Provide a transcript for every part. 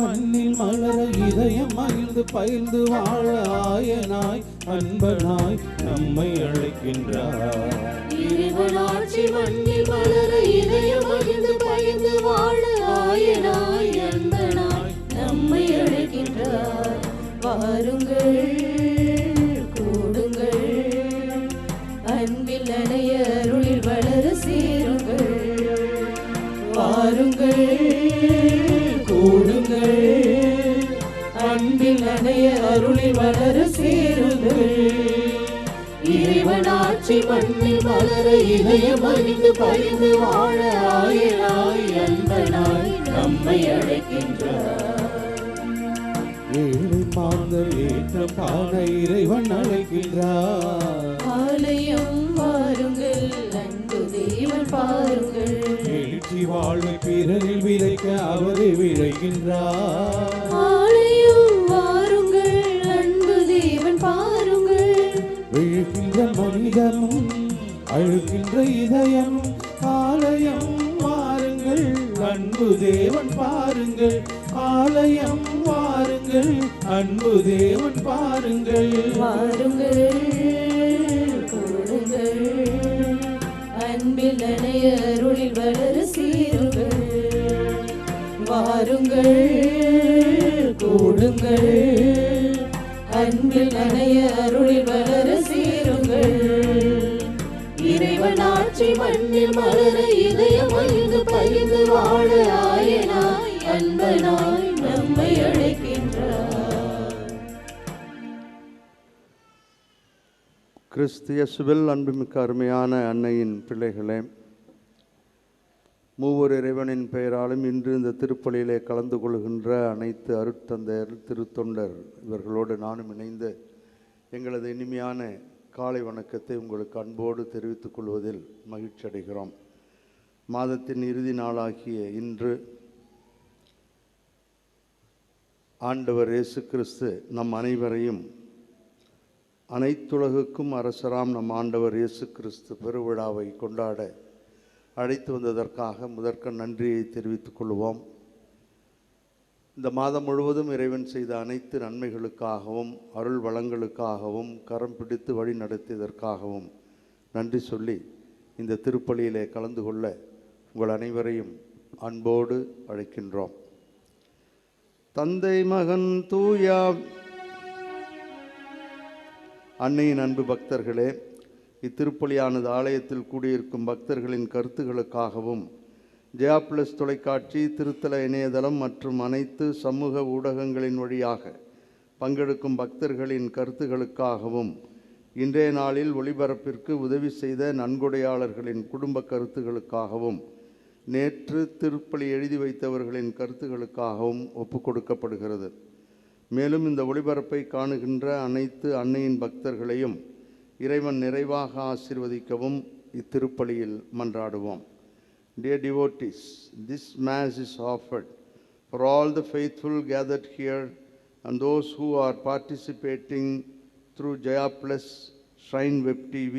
மண்ணில் மலர இதயம் மகிழ்ந்து பயிர்ந்து வாழ ஆயனாய் அன்பனாய் நம்மை அழைக்கின்றார். இறைவனாட்சி மண்ணில் மலர இதயம் மகிழ்ந்து பயிர்ந்து வாழ ஆயனாய் அன்பனாய் நம்மை அழைக்கின்றார். வாருங்கள் கூடுங்கள், அன்பில் அணைய அருளில் வளர சேருங்கள். வாருங்கள் கூடுங்கள், அன்பில் அணைய அருளில் வளர சேருங்கள். இறைவனாட்சி மண்ணில் மலர இதயம் மகிழ்ந்து பயிர்ந்து வாழ ஆயனாய் அன்பனாய் நம்மை அழைக்கின்றார். ஏழை மாந்தர் ஏற்றம் காண இறைவன் அழைக்கின்றார். ஆலயம் வாருங்கள், அன்பு தேவன் பாருங்கள். எழுச்சி வாழ்வை பிறரில் விதைக்க அவரை விழைகின்றார். ஆலயம் வாருங்கள், அன்பு தேவன் பாருங்கள். விழுகின்ற மனிதமும் அழுகின்ற இதயமும் ஆலயம் வாருங்கள், அன்பு தேவன் பாருங்கள். ஆலயம் வாருங்கள், அன்பு தேவன் பாருங்கள். வாருங்கள் கூடுங்கள், அன்பில் அணைய அருளில் வளர சேருங்கள். வாருங்கள் கூடுங்கள், அன்பில் அணைய அருளில் வளர சேருங்கள். இறைவனாட்சி மண்ணில் மலர இதயம் மகிழ்ந்து பயிர்ந்து வாழ ஆயனாய் அன்பனாய் நம்மை அழைக்கின்றார். கிறிஸ்து இயேசுவில் அன்புமிக்க அருமையான அன்னையின் பிள்ளைகளே, மூவர் இறைவனின் பெயராலும் இன்று இந்த திருப்பலியிலே கலந்து கொள்கின்ற அனைத்து அருட்தந்தையர் திருத்தொண்டர் இவர்களோடு நானும் இணைந்து எங்களது இனிமையான காலை வணக்கத்தை உங்களுக்கு அன்போடு தெரிவித்துக் கொள்வதில் மகிழ்ச்சி அடைகிறோம். மாதத்தின் இறுதி நாளாகிய இன்று ஆண்டவர் இயேசு கிறிஸ்து நம் அனைவரையும் அனைத்துலகுக்கும் அரசராம் நம் ஆண்டவர் இயேசு கிறிஸ்து பெருவிழாவை கொண்டாட அழைத்து வந்ததற்காக முதற்க நன்றியை தெரிவித்துக் கொள்வோம். இந்த மாதம் முழுவதும் இறைவன் செய்த அனைத்து நன்மைகளுக்காகவும் அருள் வளங்களுக்காகவும் கரம் பிடித்து வழி நடத்தியதற்காகவும் நன்றி சொல்லி இந்த திருப்பலியிலே கலந்து கொள்ள உங்கள் அனைவரையும் அன்போடு அழைக்கின்றோம். தந்தை மகன் தூயா அன்னையின் அன்பு பக்தர்களே, இத்திருப்பலியானது ஆலயத்தில் கூடியிருக்கும் பக்தர்களின் கருத்துகளுக்காகவும் ஜெயா பிளஸ் தொலைக்காட்சி, திருத்தல இணையதளம் மற்றும் அனைத்து சமூக ஊடகங்களின் வழியாக பங்கெடுக்கும் பக்தர்களின் கருத்துகளுக்காகவும் இன்றைய நாளில் ஒளிபரப்பிற்கு உதவி செய்த நன்கொடையாளர்களின் குடும்ப கருத்துகளுக்காகவும் நேற்று திருப்பலி எழுதி வைத்தவர்களின் கருத்துகளுக்காகவும் ஒப்பு கொடுக்கப்படுகிறது. மேலும் இந்த ஒளிபரப்பை காணுகின்ற அனைத்து அன்னையின் பக்தர்களையும் இறைவன் நிறைவாக ஆசீர்வதிக்கவும் இத்திருப்பலியில் மன்றாடுவோம். Dear devotees, this Mass is offered for all the faithful gathered here and those who are participating through Jaya Plus, Shrine Web TV,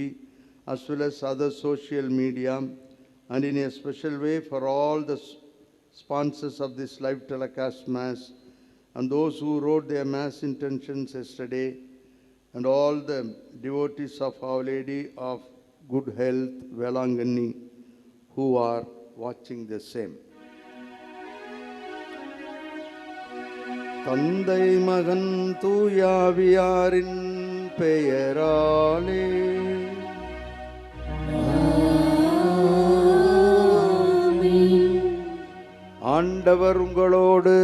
as well as other social media, and in a special way for all the sponsors of this live telecast Mass and those who wrote their Mass intentions yesterday, and all the devotees of Our Lady of Good Health, Velangani, who are watching the same. தந்தை மகன் தூயாவியாரின் பெயராலே ஆண்டவர் உங்களோடு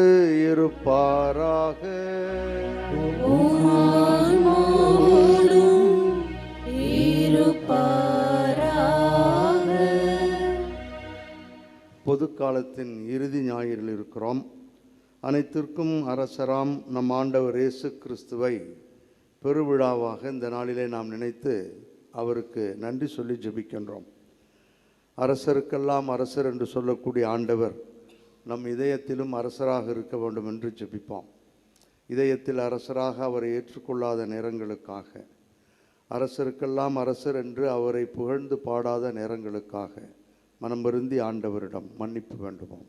இருப்பாராக. பொது காலத்தின் இறுதி ஞாயிறில் இருக்கிறோம். அனைத்திற்கும் அரசராம் நம் ஆண்டவர் இயேசு கிறிஸ்துவை பெருவிழாவாக இந்த நாளிலே நாம் நினைத்து அவருக்கு நன்றி சொல்லி ஜெபிக்கின்றோம். அரசருக்கெல்லாம் அரசர் என்று சொல்லக்கூடிய ஆண்டவர் நம் இதயத்திலும் அரசராக இருக்க வேண்டும் என்று ஜெபிப்போம். இதயத்தில் அரசராக அவரை ஏற்றுக்கொள்ளாத நேரங்களுக்காக, அரசருக்கெல்லாம் அரசர் என்று அவரை புகழ்ந்து பாடாத நேரங்களுக்காக மனம் வருந்தி ஆண்டவரிடம் மன்னிப்பு வேண்டுவோம்.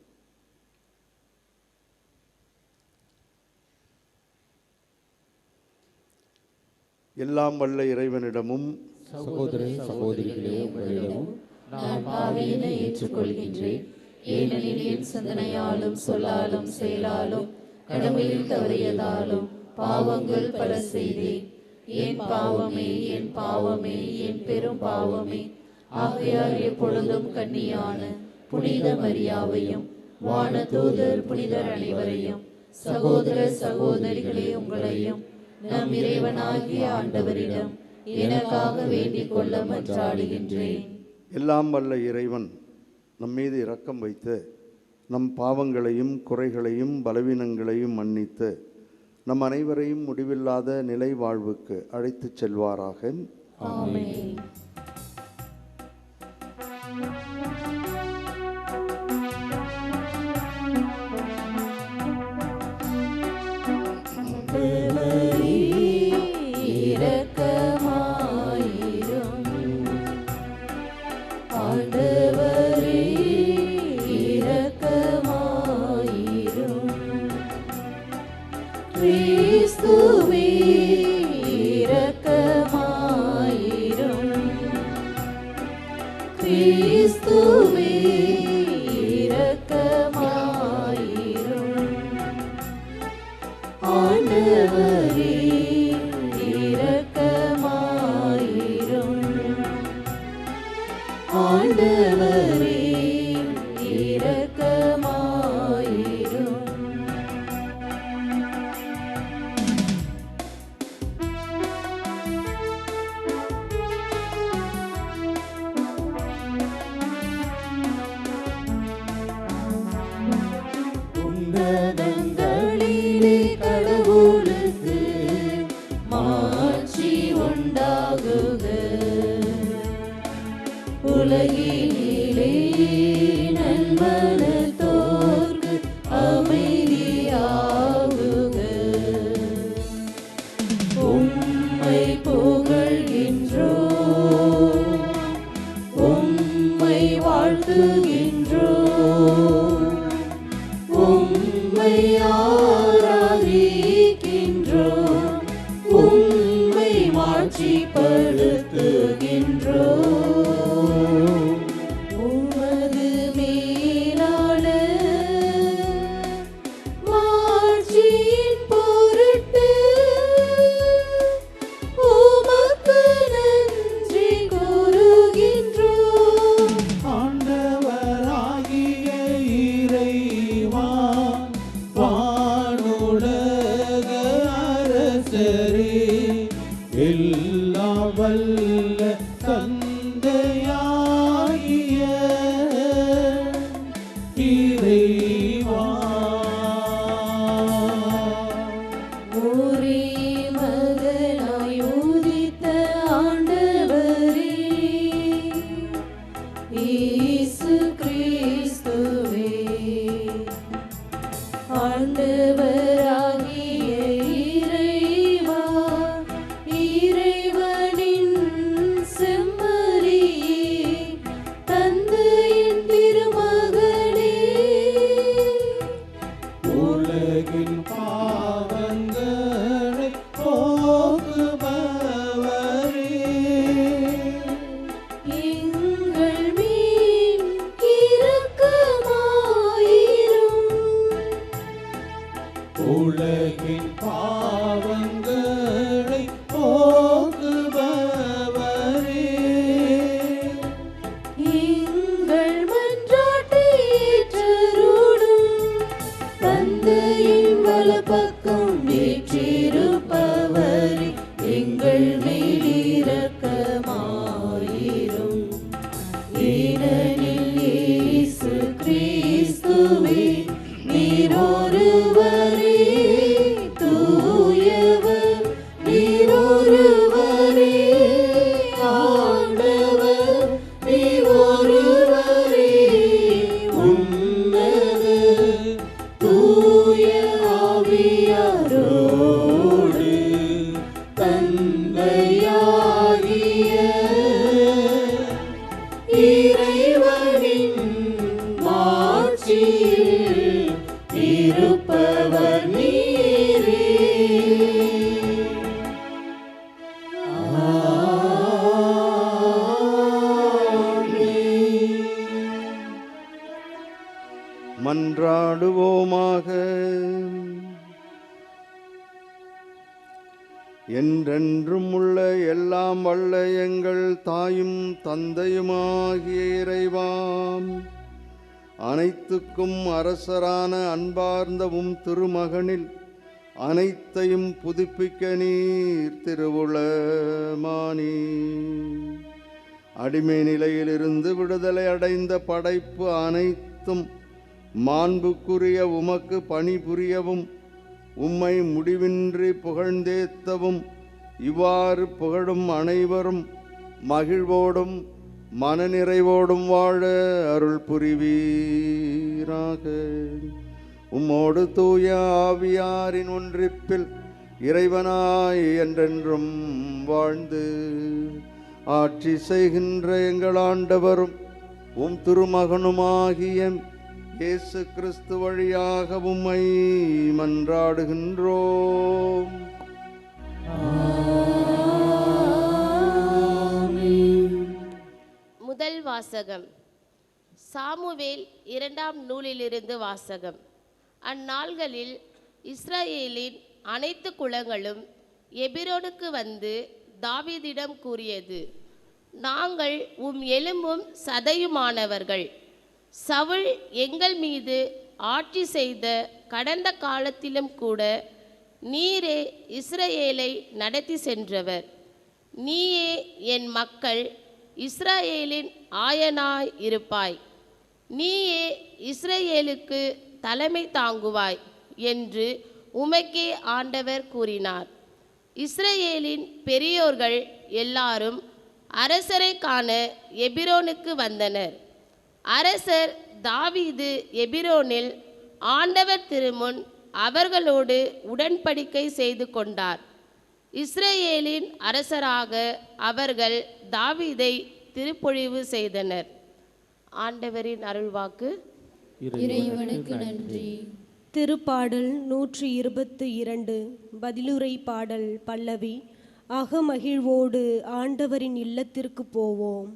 எல்லாம் வல்ல இறைவனிடமும் சகோதர சகோதரிகளே, உங்களிடமும் நான் பாவியினை ஏற்றுக்கொள்கின்றேன். ஏனெனில் என் சிந்தனையாலும் சொல்லாலும் செயலாலும் கடமையில் தவறியதாலும் பாவங்கள் பல செய்தேன். என் பாவமே, என் பாவமே, என் பெரும் பாவமே. ஆகையால் எப்பொழுதும் கன்னியான புனித மரியாவையும் வானதூதர் புனிதர் அனைவரையும் சகோதர சகோதரிகளே உங்களையும் நம் இறைவனாகிய ஆண்டவரிடம் எனக்காக வேண்டிக் கொள்ள மன்றாடுகின்றேன். எல்லாம் வல்ல இறைவன் நம் மீது இரக்கம் வைத்து நம் பாவங்களையும் குறைகளையும் பலவீனங்களையும் மன்னித்து நம் அனைவரையும் முடிவில்லாத நிலை வாழ்வுக்கு அழைத்துச் செல்வாராக. ஆமென். ஆண்டவரே இரக்கமாயிரும். கிறிஸ்துவே இரக்கமாயிரும். கிறிஸ்துவே இரக்கமாயிரும். ஆண்டவரே இரக்கமாயிரும். ஆண்டவரே இரக்கமாயிரும். உன்னதங்களிலே கடவுளுக்கு மாட்சி உண்டாகுக. உலகினிலே நன்மனத்தோர்க்கு அமைதியாகுக. உம்மை புகழ்கின்றோம், உம்மை வாழ்த்துகின்றோம், உம்மை ஆராதிக்கின்றோம், உம்மை மாட்சிப்படுத்துகின்றோம். உமது மேலான மாட்சியின் பொருட்டு உமக்கு நன்றி கூறுகின்றோம். ஆண்டவரே மன்றாடுவோமாக. என்றென்றும் உள்ள எல்லாம் வல்ல எங்கள் தாயும் தந்தையுமாகிய இறைவாம், அனைத்துக்கும் அரசரான அன்பார்ந்தவும் திருமகனில் அனைத்தையும் புதுப்பிக்க நீர் திருவுளமானி. அடிமை நிலையிலிருந்து விடுதலை அடைந்த படைப்பு அனைத்தும் மாண்புக்குரிய உமக்கு பணிபுரியவும் உம்மை முடிவின்றி புகழ்ந்தேத்தவும் இவ்வாறு புகழும் அனைவரும் மகிழ்வோடும் மனநிறைவோடும் வாழ அருள் புரிவீராக. உம்மோடு தூய ஆவியாரின் ஒன்றிப்பில் இறைவனாய் என்றென்றும் வாழ்ந்து ஆட்சி செய்கின்ற எங்கள் ஆண்டவரும் உம் திருமகனுமாகிய இயேசு கிறிஸ்து வழியாக உம்மை மன்றாடுகின்றோம். முதல் வாசகம். சாமுவேல் 2ஆம் நூலிலிருந்து வாசகம். அந்நாள்களில் இஸ்ரவேலின் அனைத்து குலங்களும் எபிரோனுக்கு வந்து தாவீதிடம் கூறியது, நாங்கள் உம் எலும்பும் சதையுமானவர்கள். சவுல் எங்கள் மீது ஆட்சி செய்த கடந்த காலத்திலும் கூட நீரே இஸ்ரவேலை நடத்தி சென்றவர். நீயே என் மக்கள் இஸ்ரவேலின் ஆயனாய் இருப்பாய். நீயே இஸ்ரவேலுக்கு தலைமை தாங்குவாய் என்று உமக்கே ஆண்டவர் கூறினார். இஸ்ரவேலின் பெரியோர்கள் எல்லாரும் அரசரை காண எபிரோனுக்கு வந்தனர். அரசர் தாவீது எபிரோனில் ஆண்டவர் திருமுன் அவர்களோடு உடன்படிக்கை செய்து கொண்டார். இஸ்ரவேலின் அரசராக அவர்கள் தாவீதை திருப்பொழிவு செய்தனர். ஆண்டவரின் அருள்வாக்கு. இறைவனுக்கு நன்றி. திருப்பாடல் 122 பதிலுரை பாடல் பல்லவி. அகமகிழ்வோடு ஆண்டவரின் இல்லத்திற்கு போவோம்.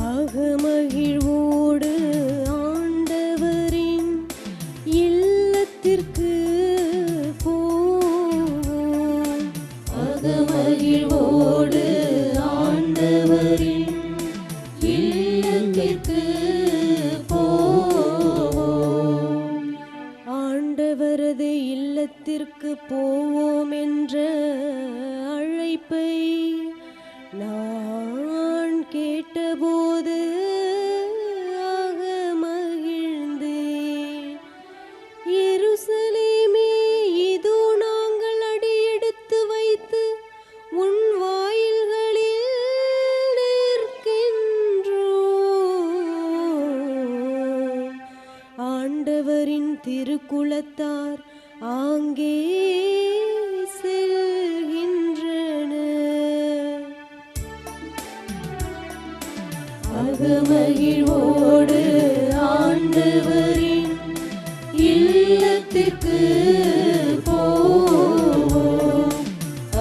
அகமகிழ்வோடு ஆண்டவரின் இல்லத்திற்கு போவோம். அகமகிழ்வோடு ஆண்டவரின் இல்லத்திற்கு போவோம். ஆண்டவரது இல்லத்திற்கு போவோம் என்ற அழைப்பை நான் கேட்டபோது மகிழ்ந்தேன். எருசலேமே, இதோ நாங்கள் அடியெடுத்து வைத்து உன் வாயில்களில் நிற்கின்றோம். ஆண்டவரின் திருக்குலத்தார் ஆங்கே அகமகிழ்வோடு ஆண்டவரின் இல்லத்திற்கு போவோம்.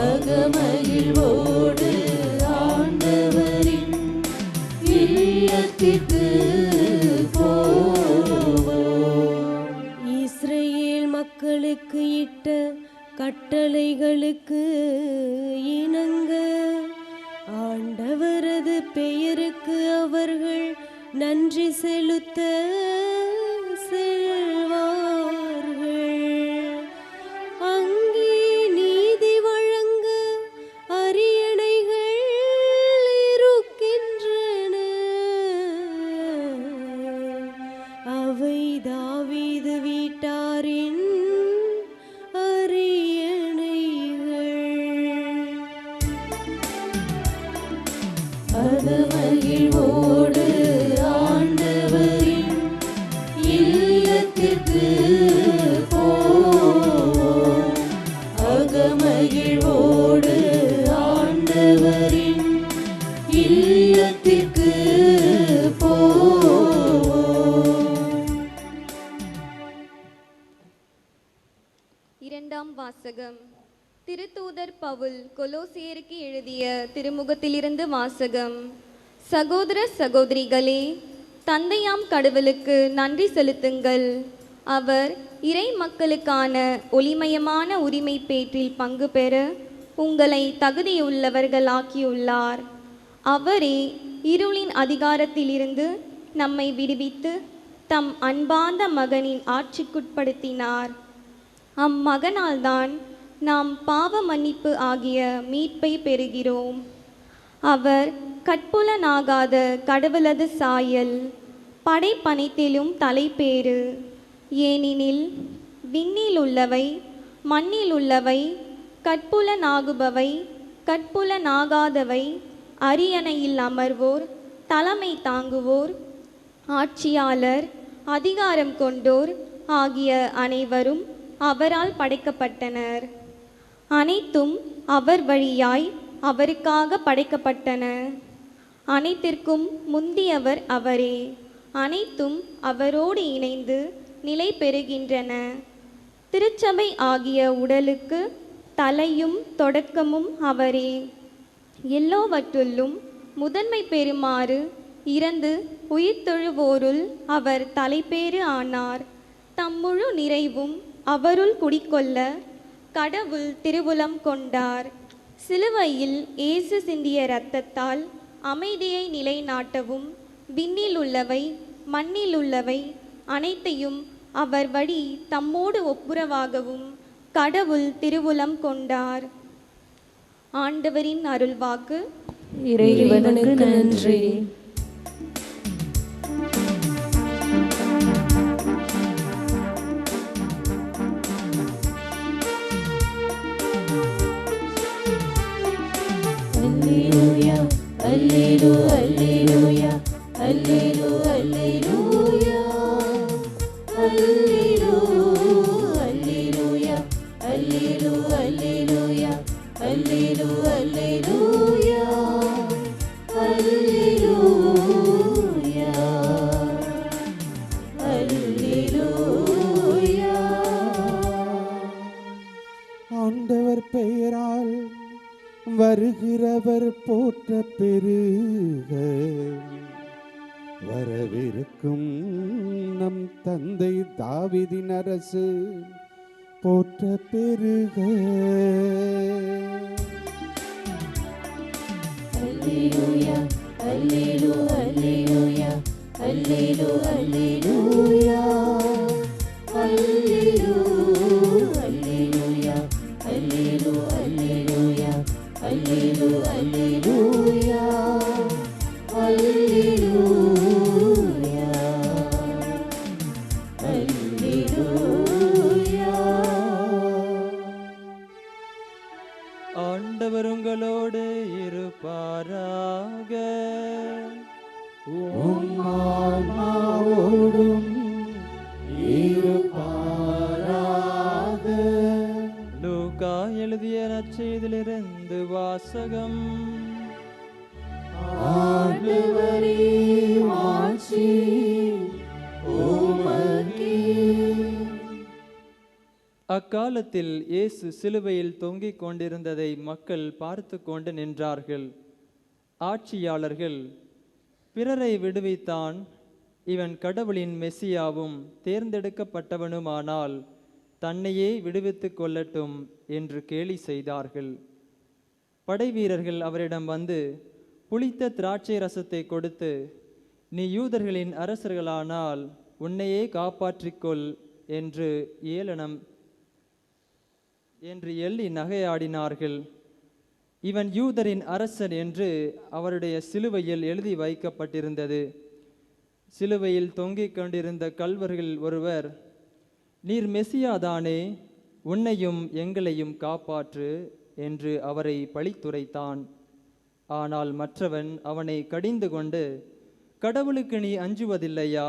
அகமகிழ்வோடு ஆண்டவரின் இல்லத்திற்கு போவோம். இஸ்ரவேல் மக்களுக்கு இட்ட கட்டளைகளுக்கு இணங்க ஆண்டவரது பெயருக்கு அவர்கள் நன்றி செலுத்த செல்வார்கள். அங்கே நீதி வழங்க அரியணைகள் இருக்கின்றன. அவை தாவீது வீட்டாரின் அகமகிழ்வோடு ஆண்டவரின் இல்லத்திற்கு போவோம். அகமகிழ்வோடு ஆண்டவரின் இல்லத்திற்கு போவோம். வாசகம். திருத்தூதர் பவுல் கொலோசியருக்கு எழுதிய திருமுகத்திலிருந்து வாசகம். சகோதர சகோதரிகளே, தந்தையாம் கடவுளுக்கு நன்றி செலுத்துங்கள். அவர் இறை மக்களுக்கான ஒளிமயமான உரிமை பேற்றில் பங்கு பெற உங்களை தகுதியுள்ளவர்களாக்கியுள்ளார். அவரே இருளின் அதிகாரத்திலிருந்து நம்மை விடுவித்து தம் அன்பார்ந்த மகனின் ஆட்சிக்குட்படுத்தினார். அம்மகனால்தான் நாம் பாவ மன்னிப்பு ஆகிய மீட்பை பெறுகிறோம். அவர் கட்புலனாகாத கடவுளது சாயல், படைப்பனைத்திலும் தலைப்பேறு. ஏனெனில் விண்ணில் உள்ளவை, மண்ணில் உள்ளவை, கட்புலனாகுபவை, கட்புலனாகாதவை, அரியணையில் அமர்வோர், தலைமை தாங்குவோர், ஆட்சியாளர், அதிகாரம் கொண்டோர் ஆகிய அனைவரும் அவரால் படைக்கப்பட்டனர். அனைத்தும் அவர் வழியாய் அவருக்காக படைக்கப்பட்டன. அனைத்திற்கும் முந்தியவர் அவரே. அனைத்தும் அவரோடு இணைந்து நிலை பெறுகின்றன. திருச்சபை ஆகிய உடலுக்கு தலையும் தொடக்கமும் அவரே. எல்லோவற்றுள்ளும் முதன்மை பெறுமாறு இறந்து உயிர்த்தெழுவோருள் அவர் தலைப்பேறு ஆனார். தம் முழு நிறைவும் அவருள் குடிக்கொள்ள கடவுள் திருவுளம் கொண்டார். சிலுவையில் இயேசு சிந்திய இரத்தத்தால் அமைதியை நிலைநாட்டவும் விண்ணில் உள்ளவை மண்ணில் உள்ளவை அனைத்தையும் அவர் வழி தம்மோடு ஒப்புரவாகவும் கடவுள் திருவுளம் கொண்டார். ஆண்டவரின் அருள்வாக்கு. இறைவனுக்கு நன்றி. Alleluia, alleluia, alleluia, alleluia, alleluia, alleluia, alleluia, alleluia, alleluia, alleluia. ஆண்டவர் பெயரால் வருகிறவர் போற்ற பெருக. வரவிருக்கும் நம் தந்தை தாவீதின் அரசு போற்ற பெருக. Alleluia, alleluia, alleluia, alleluia, alleluia, alleluia, alleluia, alleluia, alleluia, alleluia, alleluia. ஆண்டவர் உங்களோடு இருப்பாராக. உம் ஆன்மாவோடும் இருப்பாராக. லூக்கா எழுதிய நற்செய்தியிலிருந்து வாசகம். ஆண்டவரே, மாட்சி உமக்கே. அக்காலத்தில் இயேசு சிலுவையில் தொங்கிக் கொண்டிருந்ததை மக்கள் பார்த்து கொண்டு நின்றார்கள். ஆட்சியாளர்கள், பிறரை விடுவித்தான், இவன் கடவுளின் மெசியாவும் தேர்ந்தெடுக்கப்பட்டவனுமானால் தன்னையே விடுவித்துக் கொள்ளட்டும் என்று கேலி செய்தார்கள். படைவீரர்கள் அவரிடம் வந்து புளித்த திராட்சை ரசத்தை கொடுத்து, நீ யூதர்களின் அரசர்களானால் உன்னையே காப்பாற்றிக்கொள் என்று எள்ளி நகையாடினார்கள். இவன் யூதரின் அரசன் என்று அவருடைய சிலுவையில் எழுதி வைக்கப்பட்டிருந்தது. சிலுவையில் தொங்கிக் கொண்டிருந்த கள்வர்கள் ஒருவர், நீர் மெசியாதானே, உன்னையும் எங்களையும் காப்பாற்று என்று அவரை பழித்துரைத்தான். ஆனால் மற்றவன் அவனை கடிந்து கொண்டு, கடவுளுக்கு நீ அஞ்சுவதில்லையா?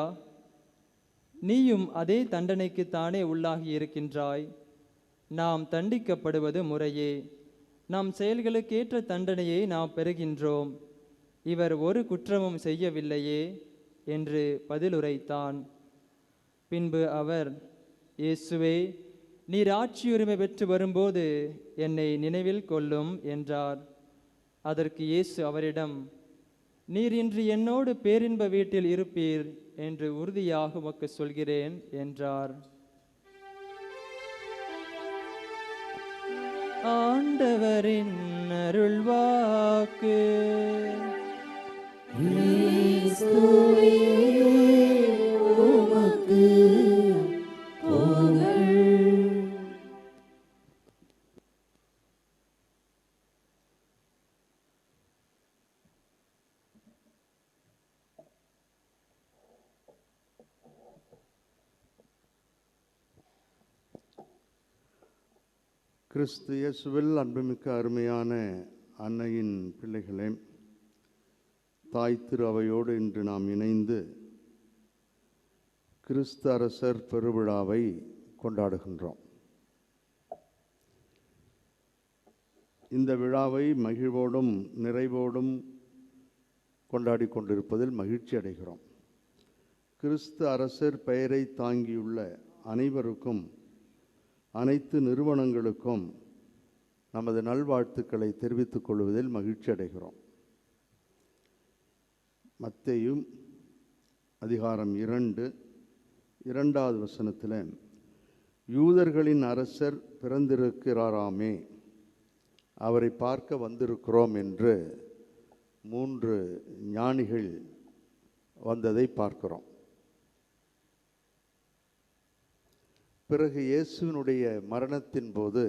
நீயும் அதே தண்டனைக்குத்தானே உள்ளாகி இருக்கின்றாய். நாம் தண்டிக்கப்படுவது முறையே, நம் செயல்களுக்கேற்ற தண்டனையை நாம் பெறுகின்றோம். இவர் ஒரு குற்றமும் செய்யவில்லையே என்று பதிலுரைத்தான். பின்பு அவர், இயேசுவே, நீர் ஆட்சியுரிமை பெற்று வரும்போது என்னை நினைவில் கொள்ளும் என்றார். அதற்கு இயேசு அவரிடம், நீர் இன்று என்னோடு பேரின்ப வீட்டில் இருப்பீர் என்று உறுதியாக உமக்கு சொல்கிறேன் என்றார். ஆண்டவரின் அருள்வாக்கு. கிறிஸ்துவே உமக்கு புகழ். கிறிஸ்து இயேசுவில் அன்புமிக்க அருமையான அன்னையின் பிள்ளைகளே, தாய் திரு அவையோடு இன்று நாம் இணைந்து கிறிஸ்து அரசர் பெருவிழாவை கொண்டாடுகின்றோம். இந்த விழாவை மகிழ்வோடும் நிறைவோடும் கொண்டாடி கொண்டிருப்பதில் மகிழ்ச்சி அடைகிறோம். கிறிஸ்து அரசர் பெயரை தாங்கியுள்ள அனைவருக்கும், அனைத்து நிறுவனங்களுக்கும் நமது நல்வாழ்த்துக்களை தெரிவித்துக் கொள்வதில் மகிழ்ச்சி அடைகிறோம். மத்தேயு அதிகாரம் 2 வசனத்தில், யூதர்களின் அரசர் பிறந்திருக்கிறாராமே, அவரை பார்க்க வந்திருக்கிறோம் என்று 3 ஞானிகள் வந்ததை பார்க்கிறோம். பிறகு இயேசுவினுடைய மரணத்தின் போது,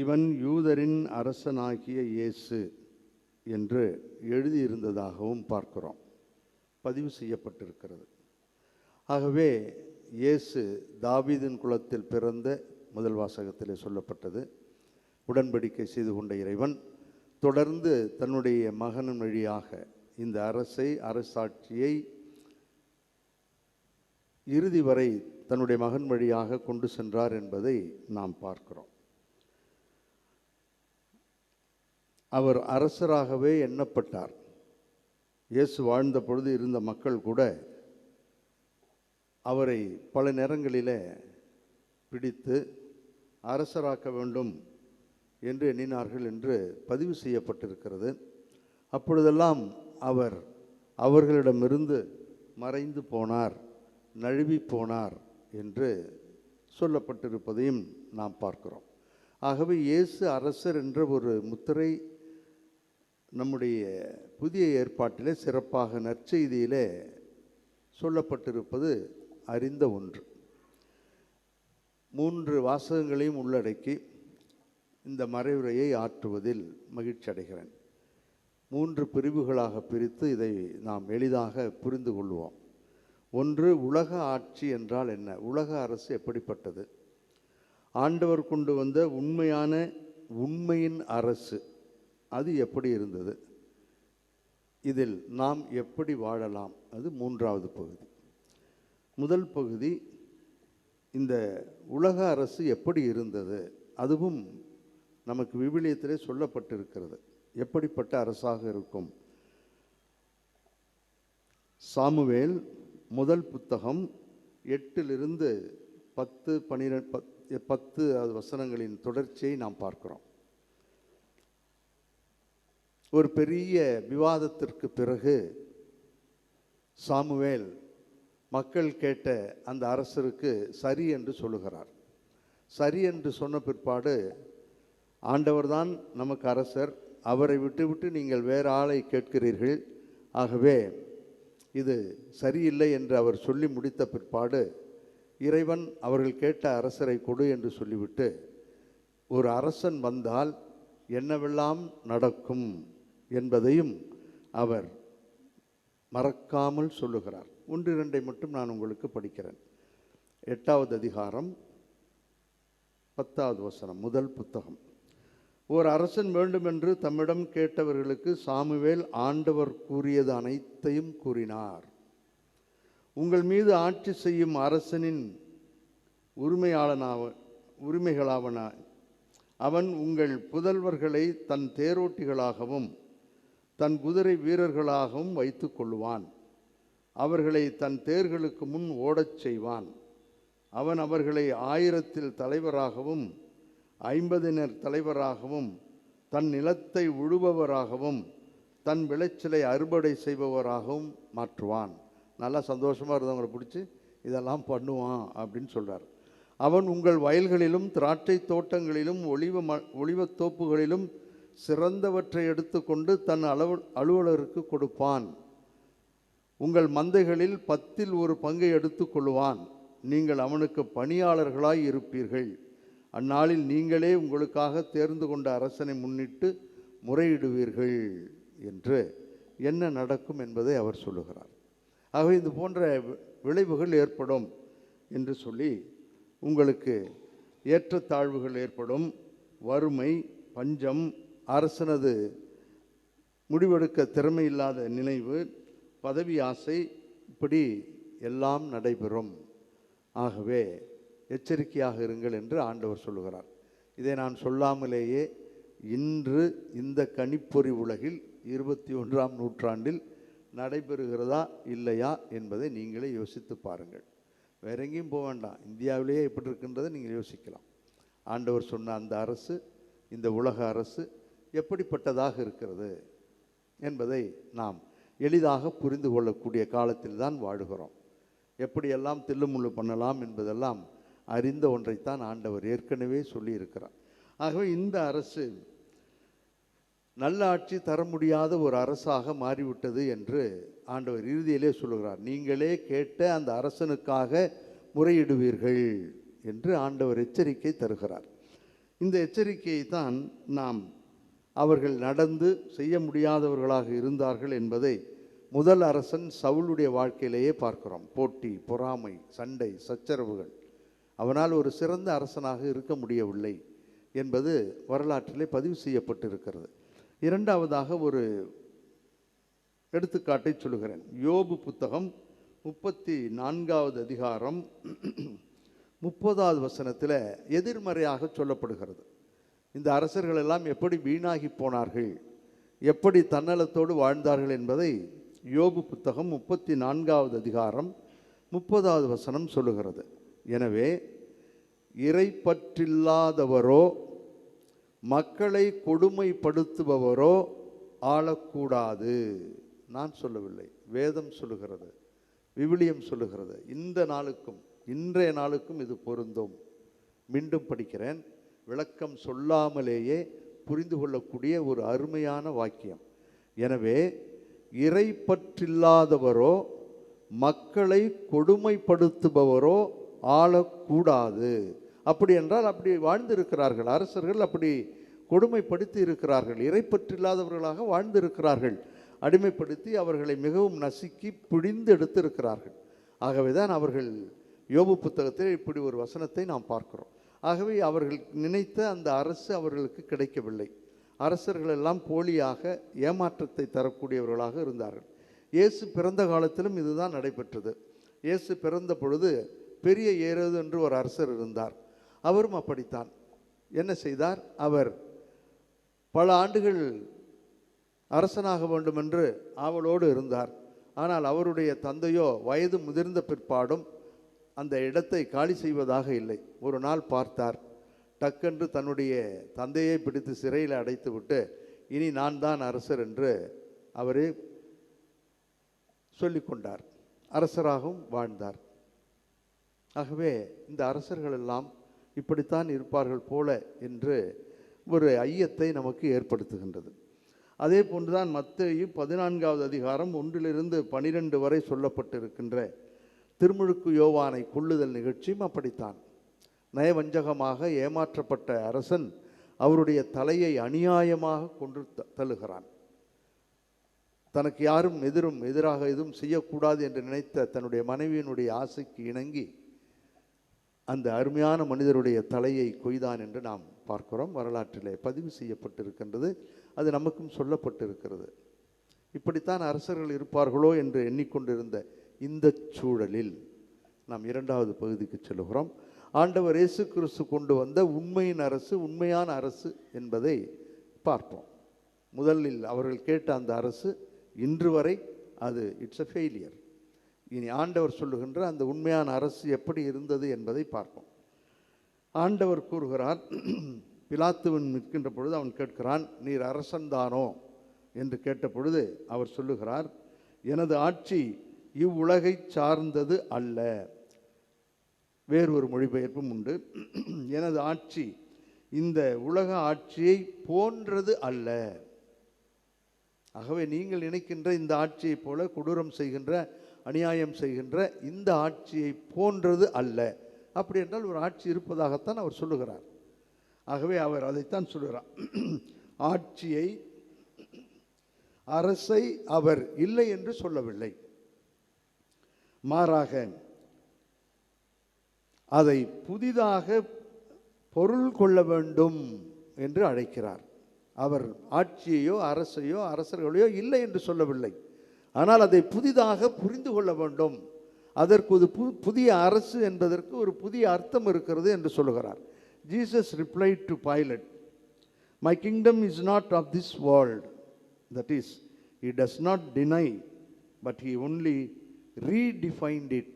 இவன் யூதரின் அரசனாகிய இயேசு என்று எழுதியிருந்ததாகவும் பார்க்கிறோம், பதிவு செய்யப்பட்டிருக்கிறது. ஆகவே இயேசு தாவீதின் குலத்தில் பிறந்த முதல் வாசகத்திலே சொல்லப்பட்டது. உடன்படிக்கை செய்து கொண்ட இறைவன் தொடர்ந்து தன்னுடைய மகனின் வழியாக இந்த அரசாட்சியை இறுதி வரை தன்னுடைய மகன் வழியாக கொண்டு சென்றார் என்பதை நாம் பார்க்கிறோம். அவர் அரசராகவே எண்ணப்பட்டார். இயேசு வாழ்ந்த பொழுது இருந்த மக்கள் கூட அவரை பல நேரங்களிலே பிடித்து அரசராக்க வேண்டும் என்று எண்ணினார்கள் என்று பதிவு செய்யப்பட்டிருக்கிறது. அப்பொழுதெல்லாம் அவர் அவர்களிடமிருந்து மறைந்து போனார், நழுவி போனார் என்று சொல்லப்பட்டிருப்பதையும் நாம் பார்க்கிறோம். ஆகவே இயேசு அரசர் என்ற ஒரு முத்திரை நம்முடைய புதிய ஏற்பாட்டிலே சிறப்பாக நற்செய்தியிலே சொல்லப்பட்டிருப்பது அறிந்த ஒன்று. 3 வாசகங்களையும் உள்ளடக்கி இந்த மறைவுரையை ஆற்றுவதில் மகிழ்ச்சி அடைகிறேன். 3 பிரிவுகளாக பிரித்து இதை நாம் எளிதாக புரிந்து கொள்வோம். ஒன்று, உலக ஆட்சி என்றால் என்ன? உலக அரசு எப்படிப்பட்டது? ஆண்டவர் கொண்டு வந்த உண்மையின் அரசு அது எப்படி இருந்தது? இதில் நாம் எப்படி வாழலாம்? அது 3வது பகுதி. முதல் பகுதி, இந்த உலக அரசு எப்படி இருந்தது? அதுவும் நமக்கு விவிலியத்திலே சொல்லப்பட்டிருக்கிறது. எப்படிப்பட்ட அரசாக இருக்கும்? சாமுவேல் முதல் புத்தகம் 8 10 வசனங்களின் தொடர்ச்சியை நாம் பார்க்கிறோம். ஒரு பெரிய விவாதத்திற்கு பிறகு சாமுவேல் மக்கள் கேட்ட அந்த அரசருக்கு சரி என்று சொல்லுகிறார். சரி என்று சொன்ன பிற்பாடு, ஆண்டவர்தான் நமக்கு அரசர், அவரை விட்டுவிட்டு நீங்கள் வேறு ஆளை கேட்கிறீர்கள், ஆகவே இது சரியில்லை என்று அவர் சொல்லி முடித்த பிற்பாடு, இறைவன் அவர்கள் கேட்ட அரசரை கொடு என்று சொல்லிவிட்டு, ஒரு அரசன் வந்தால் என்னவெல்லாம் நடக்கும் என்பதையும் அவர் மறக்காமல் சொல்லுகிறார். 1-2 மட்டும் நான் உங்களுக்கு படிக்கிறேன். 8வது அதிகாரம் 10வது வசனம், முதல் புத்தகம். ஓர் அரசன் வேண்டுமென்று தம்மிடம் கேட்டவர்களுக்கு சாமுவேல் ஆண்டவர் கூறியது அனைத்தையும் கூறினார். உங்கள் மீது ஆட்சி செய்யும் அரசனின் உரிமைகளாவன அவன் உங்கள் புதல்வர்களை தன் தேரோட்டிகளாகவும் தன் குதிரை வீரர்களாகவும் வைத்து கொள்ளுவான். அவர்களை தன் தேர்களுக்கு முன் ஓடச் செய்வான். அவன் அவர்களை 1000 தலைவராகவும் 50 தலைவராகவும் தன் நிலத்தை உழுபவராகவும் தன் விளைச்சலை அறுவடை செய்பவராகவும் மாற்றுவான். நல்லா சந்தோஷமாக இருந்தவங்களை பிடிச்சி இதெல்லாம் பண்ணுவான் அப்படின்னு சொல்கிறார். அவன் உங்கள் வயல்களிலும் திராட்சை தோட்டங்களிலும் ஒலிவத் தோப்புகளிலும் சிறந்தவற்றை எடுத்துக்கொண்டு தன் அலுவலருக்கு கொடுப்பான். உங்கள் மந்தைகளில் 10 1 பங்கை எடுத்துக்கொள்வான். நீங்கள் அவனுக்கு பணியாளர்களாய் இருப்பீர்கள். அந்நாளில் நீங்களே உங்களுக்காக தேர்ந்து கொண்ட அரசனை முன்னிட்டு முறையிடுவீர்கள் என்று என்ன நடக்கும் என்பதை அவர் சொல்லுகிறார். ஆகவே இது போன்ற விளைவுகள் ஏற்படும் என்று சொல்லி, உங்களுக்கு ஏற்றத்தாழ்வுகள் ஏற்படும், வறுமை, பஞ்சம், அரசனது முடிவெடுக்க திறமை இல்லாத நினைவு, பதவி ஆசை, இப்படி எல்லாம் நடைபெறும். ஆகவே எச்சரிக்கையாக இருங்கள் என்று ஆண்டவர் சொல்லுகிறார். இதை நான் சொல்லாமலேயே இன்று இந்த கணிப்பொறி உலகில் 21ஆம் நூற்றாண்டில் நடைபெறுகிறதா இல்லையா என்பதை நீங்களே யோசித்து பாருங்கள். வேற எங்கேயும் போக வேண்டாம், இந்தியாவிலேயே எப்படி இருக்கின்றதை நீங்கள் யோசிக்கலாம். ஆண்டவர் சொன்ன அந்த அரசு, இந்த உலக அரசு எப்படிப்பட்டதாக இருக்கிறது என்பதை நாம் எளிதாக புரிந்து கொள்ளக்கூடிய காலத்தில் தான் வாழுகிறோம். எப்படியெல்லாம் தில்லுமுள்ளு பண்ணலாம் என்பதெல்லாம் அறிந்த ஒன்றைத்தான் ஆண்டவர் ஏற்கனவே சொல்லியிருக்கிறார். ஆகவே இந்த அரசு நல்ல ஆட்சி தர முடியாத ஒரு அரசாக மாறிவிட்டது என்று ஆண்டவர் இறுதியிலே சொல்லுகிறார். நீங்களே கேட்ட அந்த அரசனுக்காக முறையிடுவீர்கள் என்று ஆண்டவர் எச்சரிக்கை தருகிறார். இந்த எச்சரிக்கையை தான் நாம் அவர்கள் நடந்து செய்ய முடியாதவர்களாக இருந்தார்கள் என்பதை முதல் அரசன் சவுலுடைய வாழ்க்கையிலேயே பார்க்கிறோம். போட்டி, பொறாமை, சண்டை, சச்சரவுகள். அவனால் ஒரு சிறந்த அரசனாக இருக்க முடியவில்லை என்பது வரலாற்றிலே பதிவு செய்யப்பட்டிருக்கிறது. இரண்டாவதாக ஒரு எடுத்துக்காட்டை சொல்லுகிறேன். யோபு புத்தகம் 34வது அதிகாரம் 30வது வசனத்தில் எதிர்மறையாக சொல்லப்படுகிறது. இந்த அரசர்கள் எல்லாம் எப்படி வீணாகி போனார்கள், எப்படி தன்னலத்தோடு வாழ்ந்தார்கள் என்பதை யோபு புத்தகம் 34வது அதிகாரம் 30வது வசனம் சொல்லுகிறது. எனவே இறைப்பற்றில்லாதவரோ மக்களை கொடுமைப்படுத்துபவரோ ஆளக்கூடாது. நான் சொல்லவில்லை, வேதம் சொல்லுகிறது, விவிலியம் சொல்லுகிறது. இந்த நாளுக்கும் இன்றைய நாளுக்கும் இது பொருந்தும். மீண்டும் படிக்கிறேன், விளக்கம் சொல்லாமலேயே புரிந்து கொள்ளக்கூடிய ஒரு அருமையான வாக்கியம். எனவே இறைப்பற்றில்லாதவரோ மக்களை கொடுமைப்படுத்துபவரோ ஆளக்கூடாது. அப்படி என்றால் அப்படி வாழ்ந்திருக்கிறார்கள் அரசர்கள், அப்படி கொடுமைப்படுத்தி இருக்கிறார்கள், இறைப்பற்றில்லாதவர்களாக வாழ்ந்திருக்கிறார்கள், அடிமைப்படுத்தி அவர்களை மிகவும் நசுக்கி பிழிந்து எடுத்திருக்கிறார்கள். ஆகவே தான் அவர்கள் யோபு புத்தகத்தில் இப்படி ஒரு வசனத்தை நாம் பார்க்கிறோம். ஆகவே அவர்கள் நினைத்த அந்த அரசு அவர்களுக்கு கிடைக்கவில்லை. அரசர்கள் எல்லாம் போலியாக ஏமாற்றத்தை தரக்கூடியவர்களாக இருந்தார்கள். இயேசு பிறந்த காலத்திலும் இதுதான் நடைபெற்றது. இயேசு பிறந்த பொழுது பெரிய ஏரோது என்று ஒரு அரசர் இருந்தார். அவரும் அப்படித்தான். என்ன செய்தார்? அவர் பல ஆண்டுகள் அரசனாக வேண்டும் என்று ஆவலோடு இருந்தார். ஆனால் அவருடைய தந்தையோ வயது முதிர்ந்த பிற்பாடும் அந்த இடத்தை காலி செய்வதாக இல்லை. ஒரு நாள் பார்த்தார், டக்கென்று தன்னுடைய தந்தையை பிடித்து சிறையில் அடைத்து விட்டு, இனி நான் தான் அரசர் என்று அவரே சொல்லிக்கொண்டார். அரசராகவும் வாழ்ந்தார். ஆகவே இந்த அரசர்கள் எல்லாம் இப்படித்தான் இருப்பார்கள் போல என்று ஒரு ஐயத்தை நமக்கு ஏற்படுத்துகின்றது. அதே போன்றுதான் மத்தேயு 14வது அதிகாரம் 1-12 வரை சொல்லப்பட்டிருக்கின்ற திருமுழுக்கு யோவானை கொல்லுதல் நிகழ்ச்சியும் அப்படித்தான். நயவஞ்சகமாக ஏமாற்றப்பட்ட அரசன் அவருடைய தலையை அநியாயமாக கொன்று தள்ளுகிறான். தனக்கு யாரும் எதிராக எதுவும் செய்யக்கூடாது என்று நினைத்த தன்னுடைய மனைவியினுடைய ஆசைக்கு இணங்கி அந்த அருமையான மனிதருடைய தலையை கொய்தான் என்று நாம் பார்க்கிறோம். வரலாற்றிலே பதிவு செய்யப்பட்டிருக்கின்றது. அது நமக்கும் சொல்லப்பட்டிருக்கிறது. இப்படித்தான் அரசர்கள் இருப்பார்களோ என்று எண்ணிக்கொண்டிருந்த இந்த சூழலில் நாம் இரண்டாவது பகுதிக்கு செல்கிறோம். ஆண்டவர் இயேசு கிறிஸ்து கொண்டு வந்த உண்மையின் அரசு, உண்மையான அரசு என்பதை பார்ப்போம். முதலில் அவர்கள் கேட்ட அந்த அரசு இன்று வரை அது இட்ஸ் எ ஃபெயிலியர். இனி ஆண்டவர் சொல்லுகின்ற அந்த உண்மையான அரசு எப்படி இருந்தது என்பதை பார்ப்போம். ஆண்டவர் கூறுகிறார், பிலாத்துவன் நிற்கின்ற பொழுது அவன் கேட்கிறான், நீர் அரசன்தானோ என்று கேட்ட பொழுது அவர் சொல்லுகிறார், எனது ஆட்சி இவ்வுலகை சார்ந்தது அல்ல. வேறொரு மொழிபெயர்ப்பும் உண்டு, எனது ஆட்சி இந்த உலக ஆட்சியை போன்றது அல்ல. ஆகவே நீங்கள் நினைக்கின்ற இந்த ஆட்சியை போல கொடூரம் செய்கின்ற, அநியாயம் செய்கின்ற இந்த ஆட்சியை போன்றது அல்ல. அப்படி என்றால் ஒரு ஆட்சி இருப்பதாகத்தான் அவர் சொல்லுகிறார். ஆகவே அவர் அதைத்தான் சொல்லுகிறார். ஆட்சியை, அரசை அவர் இல்லை என்று சொல்லவில்லை, மாறாக அதை புதிதாக பொருள் கொள்ள வேண்டும் என்று அழைக்கிறார். அவர் ஆட்சியையோ அரசையோ அரசர்களையோ இல்லை என்று சொல்லவில்லை, ஆனால் அதை புதிதாக புரிந்து கொள்ள வேண்டும். அதற்கு ஒரு புதிய அரசு என்பதற்கு ஒரு புதிய அர்த்தம் இருக்கிறது என்று சொல்லுகிறார். Jesus replied to Pilate, "My kingdom is not of this world." That is, he does not deny, but he only redefined it.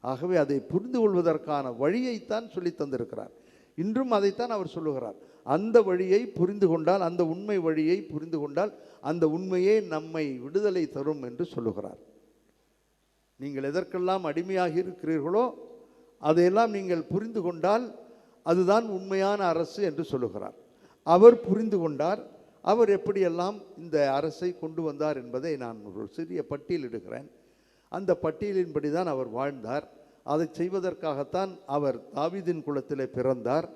ஆகவே அதை புரிந்து கொள்வதற்கான வழியைத்தான் சொல்லி தந்திருக்கிறார். இன்றும் அதைத்தான் அவர் சொல்லுகிறார். அந்த வழியை புரிந்து கொண்டால், அந்த உண்மை வழியை புரிந்து கொண்டால், அந்த உண்மையே நம்மை விடுதலை தரும் என்று சொல்லுகிறார். நீங்கள் எதற்கெல்லாம் அடிமையாகி இருக்கிறீர்களோ அதையெல்லாம் நீங்கள் புரிந்து கொண்டால் அதுதான் உண்மையான அரசு என்று சொல்லுகிறார். அவர் புரிந்து கொண்டார். அவர் எப்படியெல்லாம் இந்த அரசை கொண்டு வந்தார் என்பதை நான் ஒரு சிறிய பட்டியலிடுகிறேன். அந்த பட்டியலின்படி தான் அவர் வாழ்ந்தார். அதை செய்வதற்காகத்தான் அவர் தாவீதின் குலத்திலே பிறந்தார்.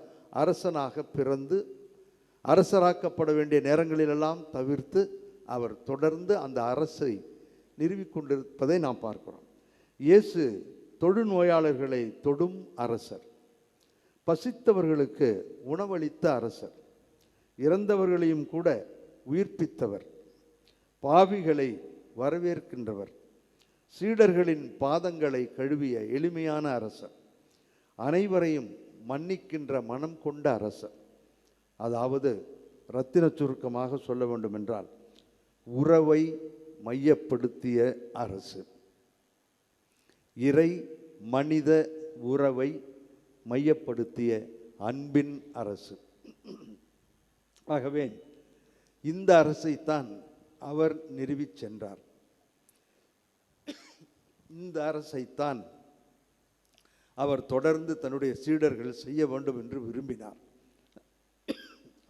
அரசனாக பிறந்து அரசராக்கப்பட வேண்டிய நேரங்களிலெல்லாம் தவிர்த்து அவர் தொடர்ந்து அந்த அரசை நிறுவிக்கொண்டிருப்பதை நாம் பார்க்கிறோம். இயேசு தொழுநோயாளர்களை தொடும் அரசர், பசித்தவர்களுக்கு உணவளித்த அரசர், இறந்தவர்களையும் கூட உயிர்ப்பித்தவர், பாவிகளை வரவேற்கின்றவர், சீடர்களின் பாதங்களை கழுவிய எளிமையான அரசர், அனைவரையும் மன்னிக்கின்ற மனம் கொண்ட அரசர். அதாவது இரத்தின சுருக்கமாக சொல்ல வேண்டும் என்றால் உறவை மையப்படுத்திய அரசு, இறை மனித உறவை மையப்படுத்திய அன்பின் அரசு. ஆகவே இந்த அரசைத்தான் அவர் நிறுவிச் சென்றார். இந்த அரசைத்தான் அவர் தொடர்ந்து தன்னுடைய சீடர்கள் செய்ய வேண்டும் என்று விரும்பினார்.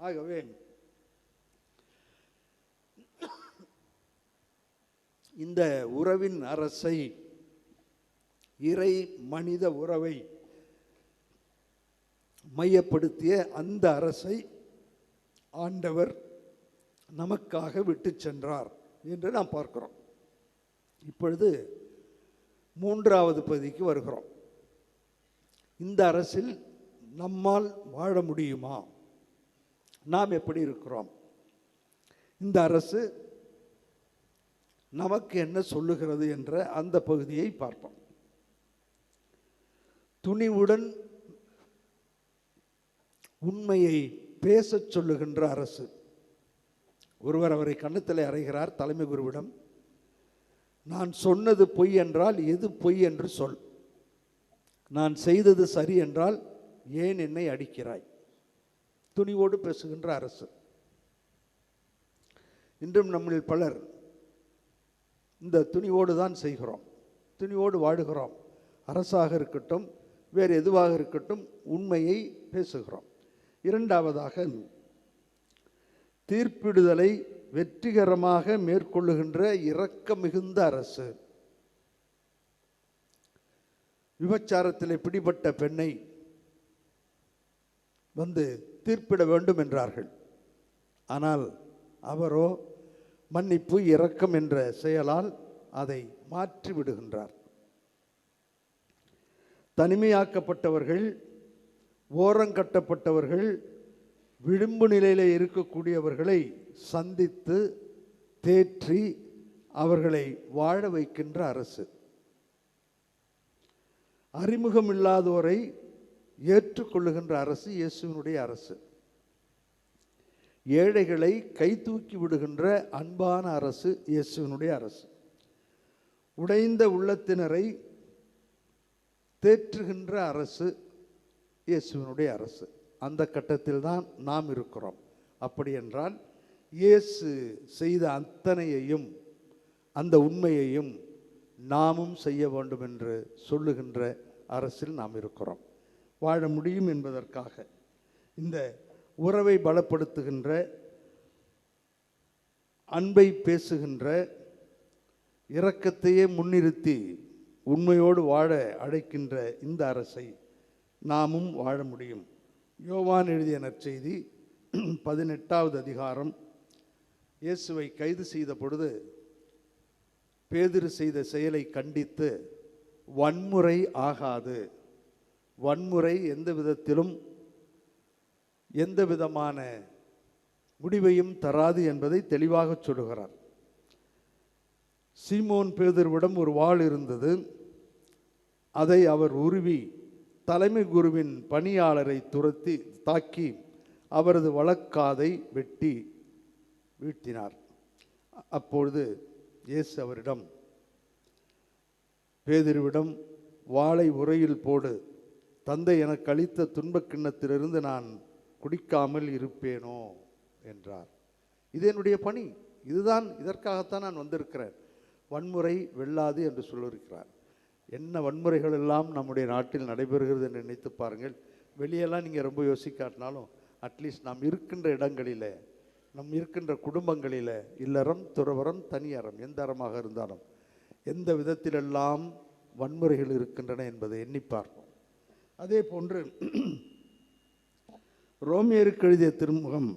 ஆகவே இந்த உறவின் அரசை, இறை மனித உறவை மையப்படுத்திய அந்த அரசை ஆண்டவர் நமக்காக விட்டு சென்றார் என்று நாம் பார்க்கிறோம். இப்பொழுது மூன்றாவது பகுதிக்கு வருகிறோம். இந்த அரசில் நம்மால் வாழ முடியுமா? நாம் எப்படி இருக்கிறோம்? இந்த அரசு நமக்கு என்ன சொல்லுகிறது என்ற அந்த பகுதியை பார்ப்போம். துணிவுடன் உண்மையை பேசச் சொல்லுகின்ற அரசு. ஒருவர் அவரை கன்னத்திலே அறைகிறார் தலைமை குருவிடம். நான் சொன்னது பொய் என்றால் எது பொய் என்று சொல், நான் செய்தது சரி என்றால் ஏன் என்னை அடிக்கிறாய்? துணிவோடு பேசுகின்ற அரசு. இன்றும் நம்மில் பலர் இந்த துணிவோடு தான் செய்கிறோம், துணிவோடு வாழுகிறோம். அரசாக இருக்கட்டும், வேறு எதுவாக இருக்கட்டும், உண்மையை பேசுகிறோம். இரண்டாவதாக, தீர்ப்பிடுதலை வெற்றிகரமாக மேற்கொள்ளுகின்ற இரக்கம் மிகுந்த அரசு. விபச்சாரத்தில் பிடிபட்ட பெண்ணை வந்து தீர்ப்பிட வேண்டும் என்றார்கள். ஆனால் அவரோ மன்னிப்பு, இரக்கம் என்ற செயலால் அதை மாற்றி விடுகின்றார். தனிமையாக்கப்பட்டவர்கள், ஓரங்கட்டப்பட்டவர்கள், விளிம்பு நிலையில் இருக்கக்கூடியவர்களை சந்தித்து தேற்றி அவர்களை வாழ வைக்கின்ற அரசு. அறிமுகமில்லாதோரை ஏற்றுக்கொள்ளுகின்ற அரசு இயேசுவினுடைய அரசு. ஏழைகளை கை தூக்கி விடுகின்ற அன்பான அரசு இயேசுவினுடைய அரசு. உடைந்த உள்ளத்தினரை தேற்றுகின்ற அரசு இயேசுவினுடைய அரசு. அந்த கட்டத்தில் தான் நாம் இருக்கிறோம். அப்படி என்றால் இயேசு செய்த அத்தனையையும் அந்த உண்மையையும் நாமும் செய்ய வேண்டும் என்று சொல்லுகின்ற அரசில் நாம் இருக்கிறோம். வாழ முடியும் என்பதற்காக இந்த உறவை பலப்படுத்துகின்ற, அன்பை பேசுகின்ற, இரக்கத்தையே முன்னிறுத்தி உண்மையோடு வாழ அழைக்கின்ற இந்த அரசை நாமும் வாழ முடியும். யோவான் எழுதிய நற்செய்தி 18வது அதிகாரம். இயேசுவை கைது செய்த பொழுது பேதுரு செய்த செயலை கண்டித்து, வன்முறை ஆகாது, வன்முறை எந்த விதத்திலும் எந்த விதமான முடிவையும் தராது என்பதை தெளிவாக சொல்லுகிறார். சீமோன் பேதுருவிடம் ஒரு வாள் இருந்தது. அதை அவர் உருவி தலைமை குருவின் பணியாளரை தாக்கி அவரது வலக்காதை வெட்டி வீழ்த்தினார். அப்பொழுது இயேசு அவரிடம், பேதுருவிடம், வாளை உறையில் போடு, தந்தை எனக்கு அளித்த துன்பக் கிண்ணத்திலிருந்து நான் குடிக்காமல் இருப்பேனோ என்றார். இது என்னுடைய பணி, இதுதான், இதற்காகத்தான் நான் வந்திருக்கிறேன். வன்முறை வெல்லாது என்று சொல்லியிருக்கிறார். என்ன வன்முறைகள் எல்லாம் நம்முடைய நாட்டில் நடைபெறுகிறது என்று நினைத்து பாருங்கள். வெளியெல்லாம் நீங்கள் ரொம்ப யோசிக்காட்டினாலும் அட்லீஸ்ட் நாம் இருக்கின்ற இடங்களில், நம் இருக்கின்ற குடும்பங்களில், இல்லறம், துறவரம், தனியறம், எந்த அறமாக இருந்தாலும் எந்த விதத்திலெல்லாம் வன்முறைகள் இருக்கின்றன என்பதை எண்ணி பார்ப்போம். அதே போன்று ரோமியருக்கு எழுதிய திருமுகம்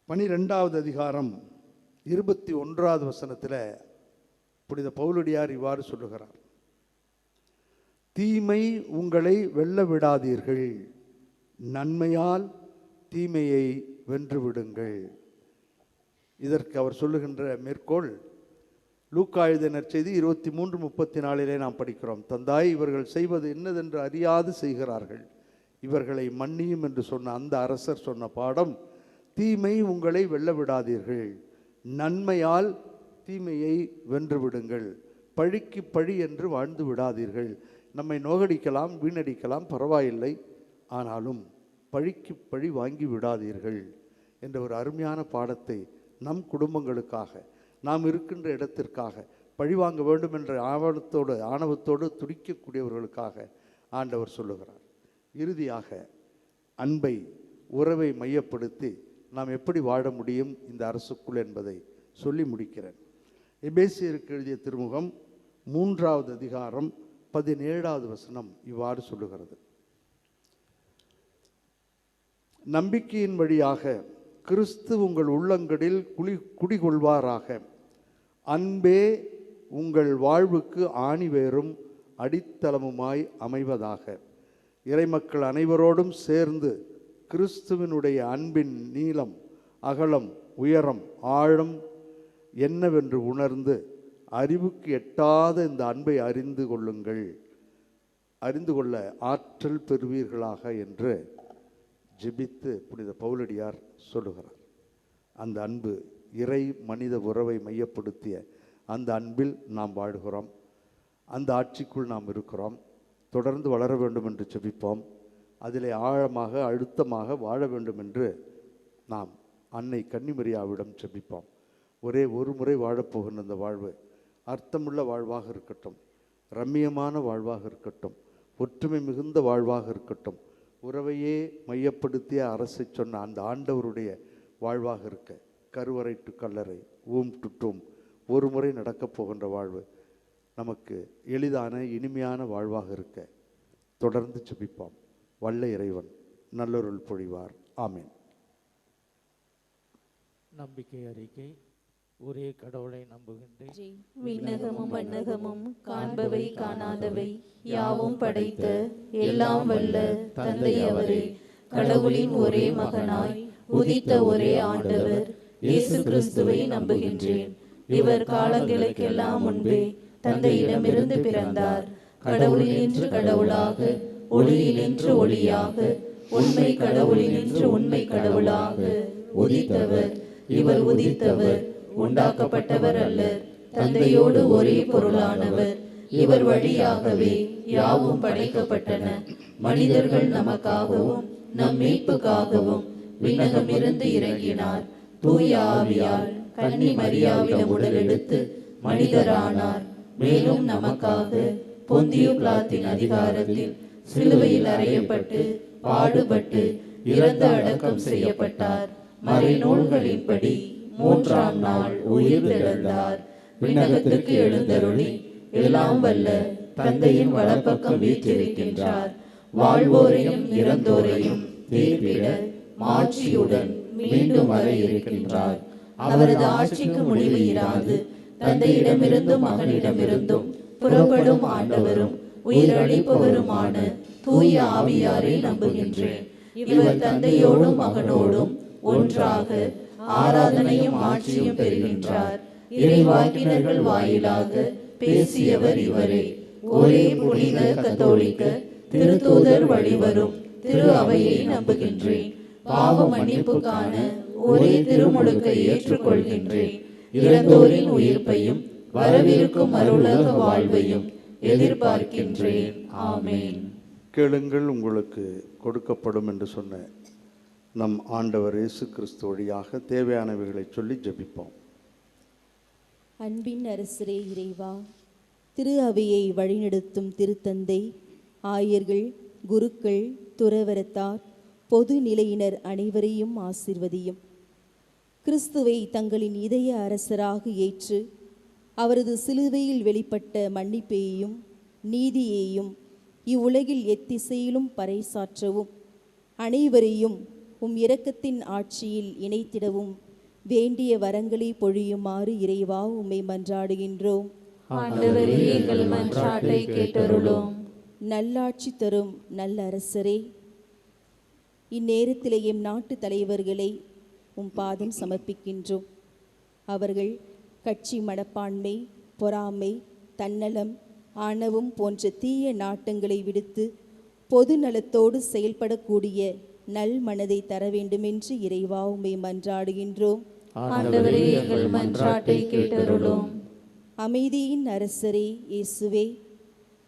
12வது அதிகாரம் 21வது வசனத்தில் புனித பவுலடியார் இவ்வாறு சொல்லுகிறார்: தீமை உங்களை வெல்ல விடாதீர்கள், நன்மையால் தீமையை வென்றுவிடுங்கள். இதற்கு அவர் சொல்லுகின்ற மேற்கோள் லூக்கா எழுதிய நற்செய்தி 23:34 நாம் படிக்கிறோம். தந்தாய், இவர்கள் செய்வது என்னதென்று அறியாது செய்கிறார்கள், இவர்களை மன்னியும் என்று சொன்ன அந்த அரசர் சொன்ன பாடம், தீமை உங்களை வெல்ல விடாதீர்கள், நன்மையால் தீமையை வென்றுவிடுங்கள், பழிக்கு பழி என்று வாழ்ந்து விடாதீர்கள். நம்மை நோகடிக்கலாம், வீணடிக்கலாம், பரவாயில்லை, ஆனாலும் பழிக்கு பழி வாங்கி விடாதீர்கள் என்ற ஒரு அருமையான பாடத்தை நம் குடும்பங்களுக்காக, நாம் இருக்கின்ற இடத்திற்காக, பழி வாங்க வேண்டும் என்ற ஆணவத்தோடு துடிக்கக்கூடியவர்களுக்காக ஆண்டவர் சொல்லுகிறார். இறுதியாக அன்பை, உறவை மையப்படுத்தி நாம் எப்படி வாழ முடியும் இந்த அரசுக்குள் என்பதை சொல்லி முடிக்கிறேன். எபேசியருக்கு எழுதிய திருமுகம் 3வது அதிகாரம் 17வது வசனம் இவ்வாறு சொல்லுகிறது: நம்பிக்கையின் வழியாக கிறிஸ்து உங்கள் உள்ளங்களில் குடிகொள்வாராக, அன்பே உங்கள் வாழ்வுக்கு ஆணிவேரும் அடித்தளமுமாய் அமைவதாக. இறைமக்கள் அனைவரோடும் சேர்ந்து கிறிஸ்துவினுடைய அன்பின் நீளம், அகலம், உயரம், ஆழம் என்னவென்று உணர்ந்து அறிவுக்கு எட்டாத இந்த அன்பை அறிந்து கொள்ள ஆற்றல் பெறுவீர்களாக என்று ஜெபித்து புனித பவுலடியார் சொல்லுகிறார். அந்த அன்பு, இறை மனித உறவை மையப்படுத்திய அந்த அன்பில் நாம் வாழ்கிறோம். அந்த ஆட்சிக்குள் நாம் இருக்கிறோம். தொடர்ந்து வளர வேண்டும் என்று ஜெபிப்போம். அதிலே ஆழமாக, அழுத்தமாக வாழ வேண்டும் என்று நாம் அன்னை கன்னிமரியாவிடம் ஜெபிப்போம். ஒரே ஒரு முறை வாழப்போகின்ற அந்த வாழ்வு அர்த்தமுள்ள வாழ்வாக இருக்கட்டும், ரம்மியமான வாழ்வாக இருக்கட்டும், ஒற்றுமை மிகுந்த வாழ்வாக இருக்கட்டும், உறவையே மையப்படுத்திய அரசை சொன்ன அந்த ஆண்டவருடைய வாழ்வாக இருக்க, கருவறை டு கல்லறை, ஊம் டு டூம், ஒரு முறை நடக்கப் போகின்ற வாழ்வு நமக்கு எளிதான இனிமையான வாழ்வாக இருக்க தொடர்ந்து ஜெபிப்போம். வல்ல இறைவன் நல்லொருள் பொழிவார். ஆமீன். நம்பிக்கை அறிக்கை. ஒரே கடவுளை நம்புகின்றேன். விண்ணகமும் மண்ணகமும் காண்பவை காணாதவை யாவும் படைத்த எல்லாம் வல்ல தந்தை அவரே, கடவுளின் ஒரே மகனாய் உதித்த ஒரே ஆண்டவர் இயேசு கிறிஸ்துவை நம்புகின்றேன். இவர் காலங்களுக்கெல்லாம் முன்பே தந்தையிடமிருந்து பிறந்தார். கடவுளினின்று கடவுளாக, ஒளியினின்று ஒளியாக, உண்மை கடவுளினின்று உண்மை கடவுளாக உதித்தவர். இவர் உதித்தவர் உண்டாக்கப்பட்டவர் அல்லர். தந்தையோடு ஒரே பொருளானவர். இவர் வழியாகவே யாவும் படைக்கப்பட்டன. மனிதர்கள் நமக்காகவும் நம் மீட்புக்காகவும் விண்ணகமிருந்து இறங்கினார். தூய ஆவியால் கன்னி மரியாவிடம் உடலெடுத்து மனிதரானார். மேலும் நமக்காக பொந்தியு பிலாத்தின் அதிகாரத்தில் சிலுவையில் அறையப்பட்டு பாடுபட்டு இறந்து அடக்கம் செய்யப்பட்டார். மறைநூல்களின்படி 3ஆம் நாள் உயிர் தெழுந்தார். விண்ணகத்திற்கு எழுந்தருளி எல்லாம் வல்ல தந்தையின் வலப்பக்கம் வீற்றிருக்கின்றார். வாழ்வோரையும் இறந்தோரையும் தீர்ப்பிட மாட்சியுடன் மீண்டும் வர இருக்கின்றார். அவரது ஆட்சிக்கு முடிவு இராது. தந்தையிடமிருந்தும் மகனிடமிருந்தும் புறப்படும் ஆண்டவரும் உயிரளிப்பவருமான தூய ஆவியாரை நம்புகின்றேன். இவர் தந்தையோடும் மகனோடும் ஒன்றாக ஆராதனையும் ஆட்சியும் பெறுகின்றார். இறைவாக்கினர்கள் வாயிலாக பேசியவர் இவரே. ஒரே புனித கத்தோலிக்க திருத்தூதர் வழிவரும் திரு அவையை நம்புகின்றேன். பாவ மன்னிப்புக்கான ஒரே திருமுழுக்கை ஏற்றுக்கொள்கின்றேன். இறந்தோரின் உயிர்ப்பையும் வரவிருக்கும் மறுவுலக வாழ்வையும் எதிர்பார்க்கின்றேன். ஆமேன். கேளுங்கள், உங்களுக்கு கொடுக்கப்படும் என்று சொன்ன நம் ஆண்டவர் இயேசு கிறிஸ்து வழியாக தேவையானவைகளை சொல்லி ஜெபிப்போம். அன்பின் அரசரே இறைவா, திரு அவையை வழிநடத்தும் திருத்தந்தை, ஆயர்கள், குருக்கள், துறவரத்தார், பொது நிலையினர் அனைவரையும் ஆசிர்வதியும். கிறிஸ்துவை தங்களின் இதய அரசராக ஏற்று அவரது சிலுவையில் வெளிப்பட்ட மன்னிப்பையும் நீதியையும் இவ்வுலகில் எத்திசையிலும் பறைசாற்றவும், அனைவரையும் உம் இரக்கத்தின் ஆட்சியில் இணைத்திடவும் வேண்டிய வரங்களை பொழியுமாறு இறைவா உம்மை மன்றாடுகின்றோம். ஆண்டவரே, எங்கள் மன்றாட்டை கேட்டருளும். நல்லாட்சி தரும் நல்ல அரசரே, இந்நேரத்திலே எம் நாட்டு தலைவர்களை உம் பாதம் சமர்ப்பிக்கின்றோம். அவர்கள் கட்சி மனப்பான்மை, பொறாமை, தன்னலம், ஆணவம் போன்ற தீய நாட்டங்களை விடுத்து பொது நலத்தோடு செயல்படக்கூடிய நல் மனதை தர வேண்டுமென்று இறைவா உம்மை மன்றாடுகின்றோம். ஆண்டவரே, எங்கள் மன்றாட்டை கேட்டருளும். அமைதியின் அரசரே இயேசுவே,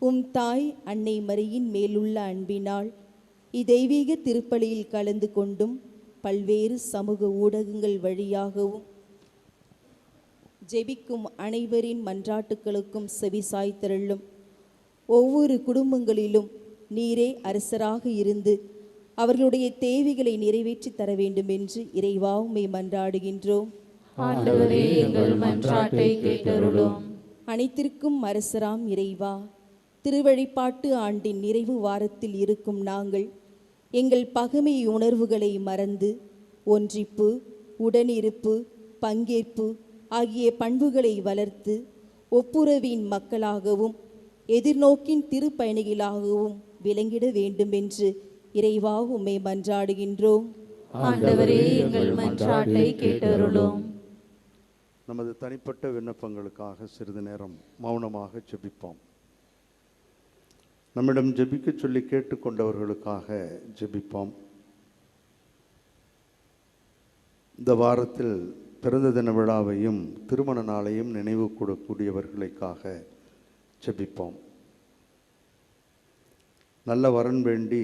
உம் தாய் அன்னை மரியின் மேலுள்ள அன்பினால் இதெய்வீக திருப்பலியில் கலந்து கொண்டும் பல்வேறு சமூக ஊடகங்கள் வழியாகவும் ஜெபிக்கும் அனைவரின் மன்றாட்டுக்களுக்கும் செவிசாய்த்தருளும். ஒவ்வொரு குடும்பங்களிலும் நீரே அரசராக இருந்து அவர்களுடைய தேவைகளை நிறைவேற்றி தர வேண்டும் என்று இறைவா உம்மை மன்றாடுகின்றோம். ஆண்டவரே, எங்கள் மன்றாட்டை கேட்டருளும். அனைத்திற்கும் அரசராம் இறைவா, திருவழிபாட்டு ஆண்டின் நிறைவு வாரத்தில் இருக்கும் நாங்கள் எங்கள் பகைமை உணர்வுகளை மறந்து ஒன்றிப்பு, உடனிருப்பு, பங்கேற்பு ஆகிய பண்புகளை வளர்த்து ஒப்புரவின் மக்களாகவும் எதிர்நோக்கின் திருப்பயணிகளாகவும் விளங்கிட வேண்டும் என்று இறைவா உம்மை மன்றாடுகின்றோம். ஆண்டவரே, எங்கள் மன்றாட்டை கேட்டருளும். நமது தனிப்பட்ட விண்ணப்பங்களுக்காக சிறிது நேரம் மௌனமாக ஜெபிப்போம். நம்மிடம் ஜெபிக்க சொல்லி கேட்டுக்கொண்டவர்களுக்காக ஜெபிப்போம். இந்த வாரத்தில் பிறந்த தின விழாவையும் திருமண நாளையும் நினைவு கூடக்கூடியவர்களுக்காக ஜெபிப்போம். நல்ல வரன் வேண்டி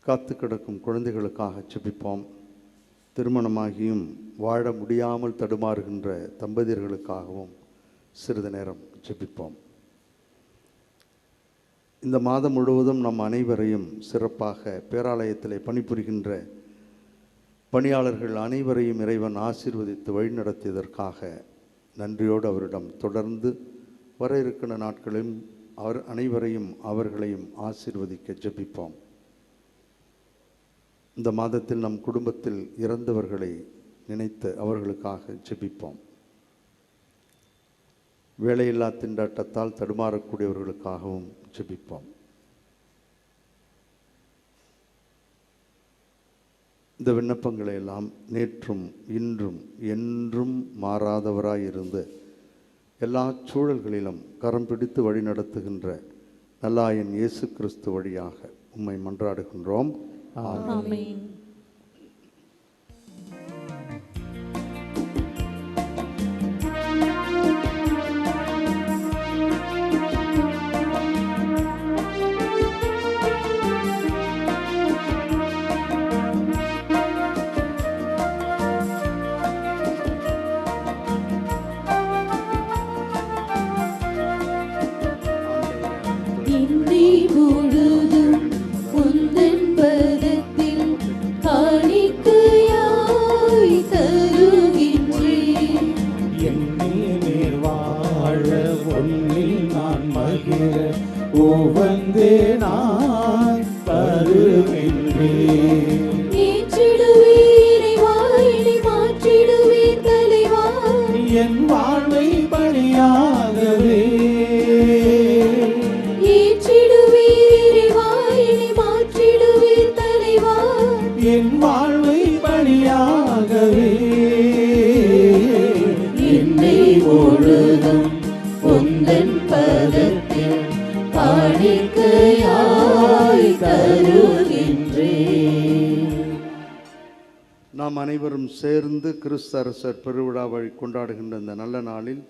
காத்து கிடக்கும் குழந்தைகளுக்காக ஜெபிப்போம். திருமணமாகியும் வாழ முடியாமல் தடுமாறுகின்ற தம்பதியர்களுக்காகவும் சிறிது நேரம் ஜெபிப்போம். இந்த மாதம் முழுவதும் நம் அனைவரையும் சிறப்பாக பேராலயத்திலே பணிபுரிகின்ற பணியாளர்கள் அனைவரையும் இறைவன் ஆசீர்வதித்து வழிநடத்தியதற்காக நன்றியோடு அவரிடம் தொடர்ந்து வர இருக்கிற நாட்களிலும் அவர் அனைவரையும் அவர்களையும் ஆசீர்வதிக்க ஜெபிப்போம். இந்த மாதத்தில் நம் குடும்பத்தில் இறந்தவர்களை நினைத்து அவர்களுக்காக ஜெபிப்போம். வேலையில்லா திண்டாட்டத்தால் தடுமாறக்கூடியவர்களுக்காகவும் ஜெபிப்போம். இந்த விண்ணப்பங்களை எல்லாம் நேற்றும் இன்றும் என்றும் மாறாதவராயிருந்து எல்லா சூழல்களிலும் கரம் பிடித்து வழி நடத்துகின்ற நல்லாயன் இயேசு கிறிஸ்து வழியாக உம்மை மன்றாடுகின்றோம். ஆமென். வந்தே நான் வருகின்றேன். ஏற்றிடுவீரை வாயினை மாற்றிடுவீர் தலைவா, என் வாழ்வை பணியாகவே ஏற்றிடுவீரை வாயினை மாற்றிடுவீர் தலைவா, என் வாழ்வை பணியாகவே என்னை முழுதும் உந்தன் பதத்தில் காணிக்கையாய் தருகின்றேன். நாம் அனைவரும் சேர்ந்து கிறிஸ்து அரசர் பெருவிழாவை கொண்டாடுகின்ற இந்த நல்ல நாளில்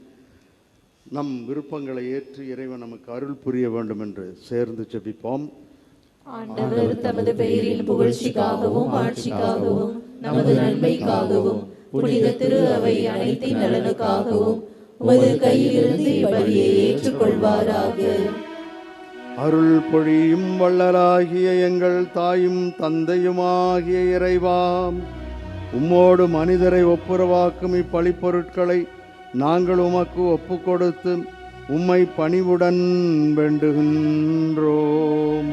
நம் விருப்பங்களை ஏற்று இறைவன் நமக்கு அருள் புரிய வேண்டும் என்று சேர்ந்து ஜெபிப்போம். ஆண்டவர் தமது பெயரின் புகழ்ச்சிக்காகவும் ஆட்சிக்காகவும் நமது நன்மைக்காகவும் புனித திரு அவை அனைத்தின் நலனுக்காகவும் உமது கையிலிருந்து இப்படியை ஏற்றுக்கொள்வாராக. அருள் பொழியும் வள்ளலாகிய எங்கள் தாயும் தந்தையுமாகிய இறைவாம், உம்மோடு மனிதரை ஒப்புரவாக்கும் இப்பழிப்பொருட்களை நாங்கள் உமக்கு ஒப்பு கொடுத்து உம்மை பணிவுடன் வேண்டுகின்றோம்.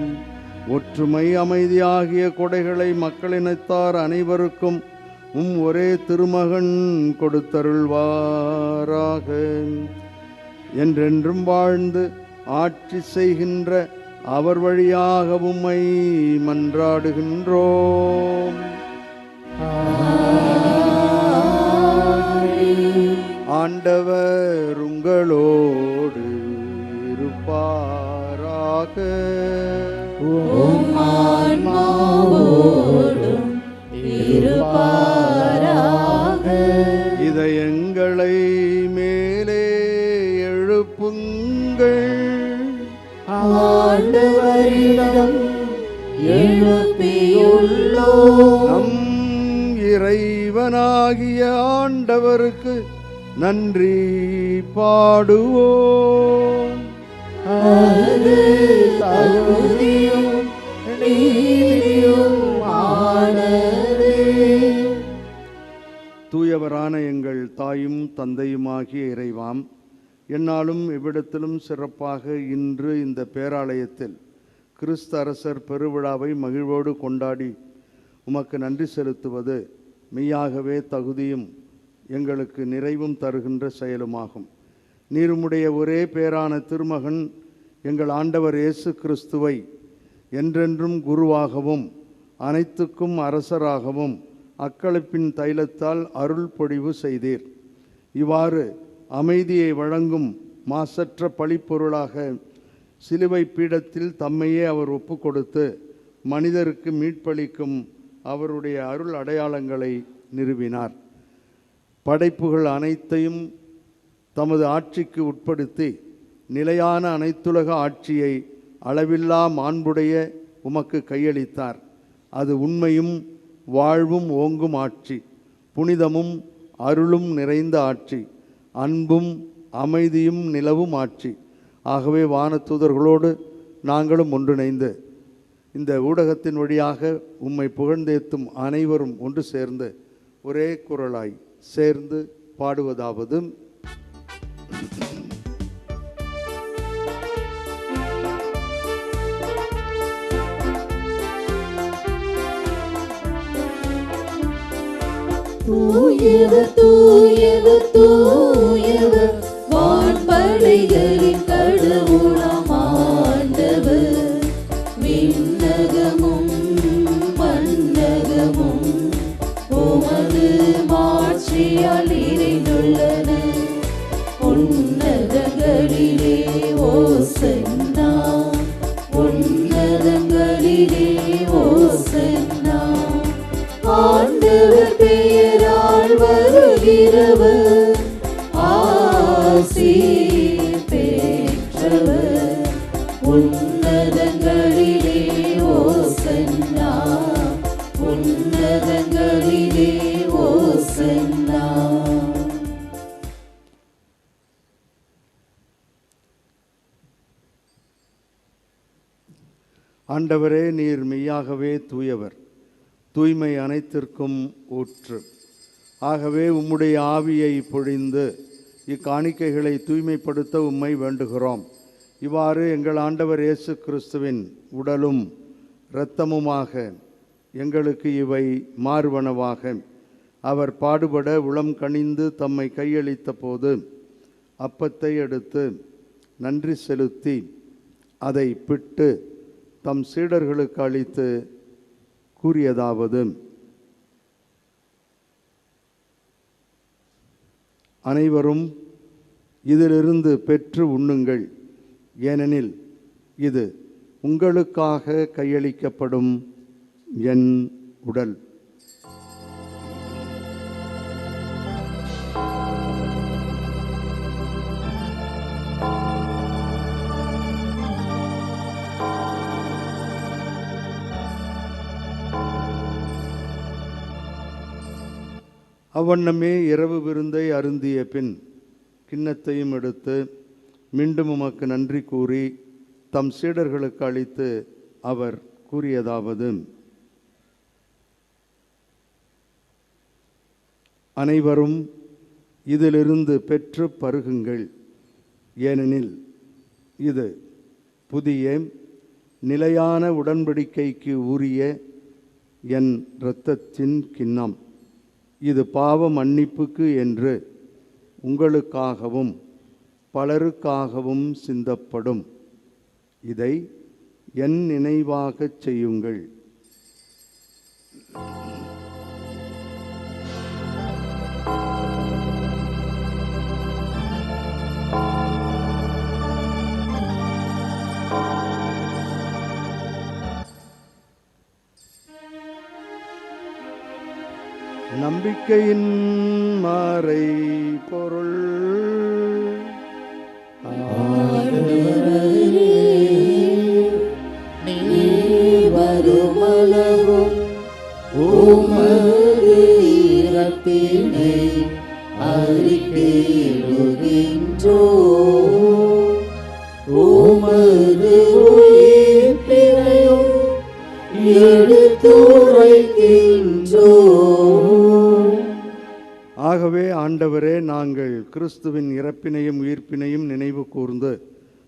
ஒற்றுமை அமைதியாகிய கொடைகளை மக்களினத்தார் அனைவருக்கும் ஒரே திருமகன் கொடுத்தருள்வாராக. என்றென்றும் வாழ்ந்து ஆட்சி செய்கின்ற அவர் வழியாக உம்மை மன்றாடுகின்றோம். ஆண்டவர் உங்களோடு இருப்பாராக. இதயங்களை மேலே எழுப்புங்கள், ஆண்டவரிடம் எழுப்பியுள்ளோம். நம் இறைவனாகிய ஆண்டவருக்கு நன்றி பாடுவோம். அது தகுதியும் நீதியும் ஆனதே. தூயவரான எங்கள் தாயும் தந்தையுமாகிய இறைவாம், என்னாலும் இவ்விடத்திலும் சிறப்பாக இன்று இந்த பேராலயத்தில் கிறிஸ்து அரசர் பெருவிழாவை மகிழ்வோடு கொண்டாடி உமக்கு நன்றி செலுத்துவது மெய்யாகவே தகுதியும் எங்களுக்கு நிறைவும் தருகின்ற செயலுமாகும். நீருமுடைய ஒரே பேரான திருமகன் எங்கள் ஆண்டவர் இயேசு கிறிஸ்துவை என்றென்றும் குருவாகவும் அனைத்துக்கும் அரசராகவும் அக்களிப்பின் தைலத்தால் அருள் பொழிவு செய்தீர். இவ்வாறு அமைதியை வழங்கும் மாசற்ற பழிப்பொருளாக சிலுவை பீடத்தில் தம்மையே அவர் ஒப்பு கொடுத்து மனிதருக்கு மீட்பளிக்கும் அவருடைய அருள் அடையாளங்களை நிறுவினார். படைப்புகள் அனைத்தையும் தமது ஆட்சிக்கு உட்படுத்தி நிலையான அனைத்துலக ஆட்சியை அளவில்லா மாண்புடைய உமக்கு கையளித்தார். அது உண்மையும் வாழ்வும் ஓங்கும் ஆட்சி, புனிதமும் அருளும் நிறைந்த ஆட்சி, அன்பும் அமைதியும் நிலவும் ஆட்சி. ஆகவே வானதூதர்களோடு நாங்களும் ஒன்றிணைந்து இந்த ஊடகத்தின் வழியாக உம்மை புகழ்ந்தேத்தும் அனைவரும் ஒன்று சேர்ந்து ஒரே குரலாய் சேர்ந்து பாடுவதாவது: தூயவர் தூயவர் தூயவர் வான்படைகளின் கடவுளாம் ஆண்டவர், விண்ணகமும் மண்ணகமும் உமது மாட்சியால் நிறைந்துள்ளன. உன்னதங்களிலே ஓசன்னா, உன்னதங்களிலே ஓசன்னா. ஆண்டவர் பெயரால் வருகிறவர் ஆசி பெற்றவர். உன்னதங்களிலே ஓசன்னா, உன்னதங்களிலே ஓசன்னா. ஆண்டவரே, நீர் மெய்யாகவே தூயவர், தூய்மை அனைத்திற்கும் ஊற்று. ஆகவே உம்முடைய ஆவியை பொழிந்து இக்காணிக்கைகளை தூய்மைப்படுத்த உம்மை வேண்டுகிறோம். இவ்வாறு எங்கள் ஆண்டவர் இயேசு கிறிஸ்துவின் உடலும் இரத்தமுமாக எங்களுக்கு இவை மார்பனவாக. அவர் பாடுபட உளம் கனிந்து தம்மை கையளித்த போது அப்பத்தை எடுத்து நன்றி செலுத்தி அதை பிட்டு தம் சீடர்களுக்கு அளித்து கூறியதாவது: அனைவரும் இதிலிருந்து பெற்று உண்ணுங்கள், ஏனெனில் இது உங்களுக்காக கையளிக்கப்படும் என் உடல். அவ்வண்ணமே இரவு விருந்தை அருந்திய பின் கிண்ணத்தையும் எடுத்து மீண்டும் உமக்கு நன்றி கூறி தம் சீடர்களுக்கு அளித்து அவர் கூறியதாவது: அனைவரும் இதிலிருந்து பெற்று பருகுங்கள், ஏனெனில் இது புதிய நிலையான உடன்படிக்கைக்கு உரிய என் இரத்தத்தின் கிண்ணம். இது பாவ மன்னிப்புக்கு என்று உங்களுக்காகவும் பலருக்காகவும் சிந்தப்படும். இதை என் நினைவாகச் செய்யுங்கள். நம்பிக்கையின் மறை பொருள். வருமளவும் உமது இரத்தினை அறிக்கையிடுகின்றோம், உமது உயிர்ப்பினையும் எடுத்துரைக்கின்றோம். ஆகவே ஆண்டவரே, நாங்கள் கிறிஸ்துவின் இறப்பினையும் உயிர்ப்பினையும் நினைவு கூர்ந்து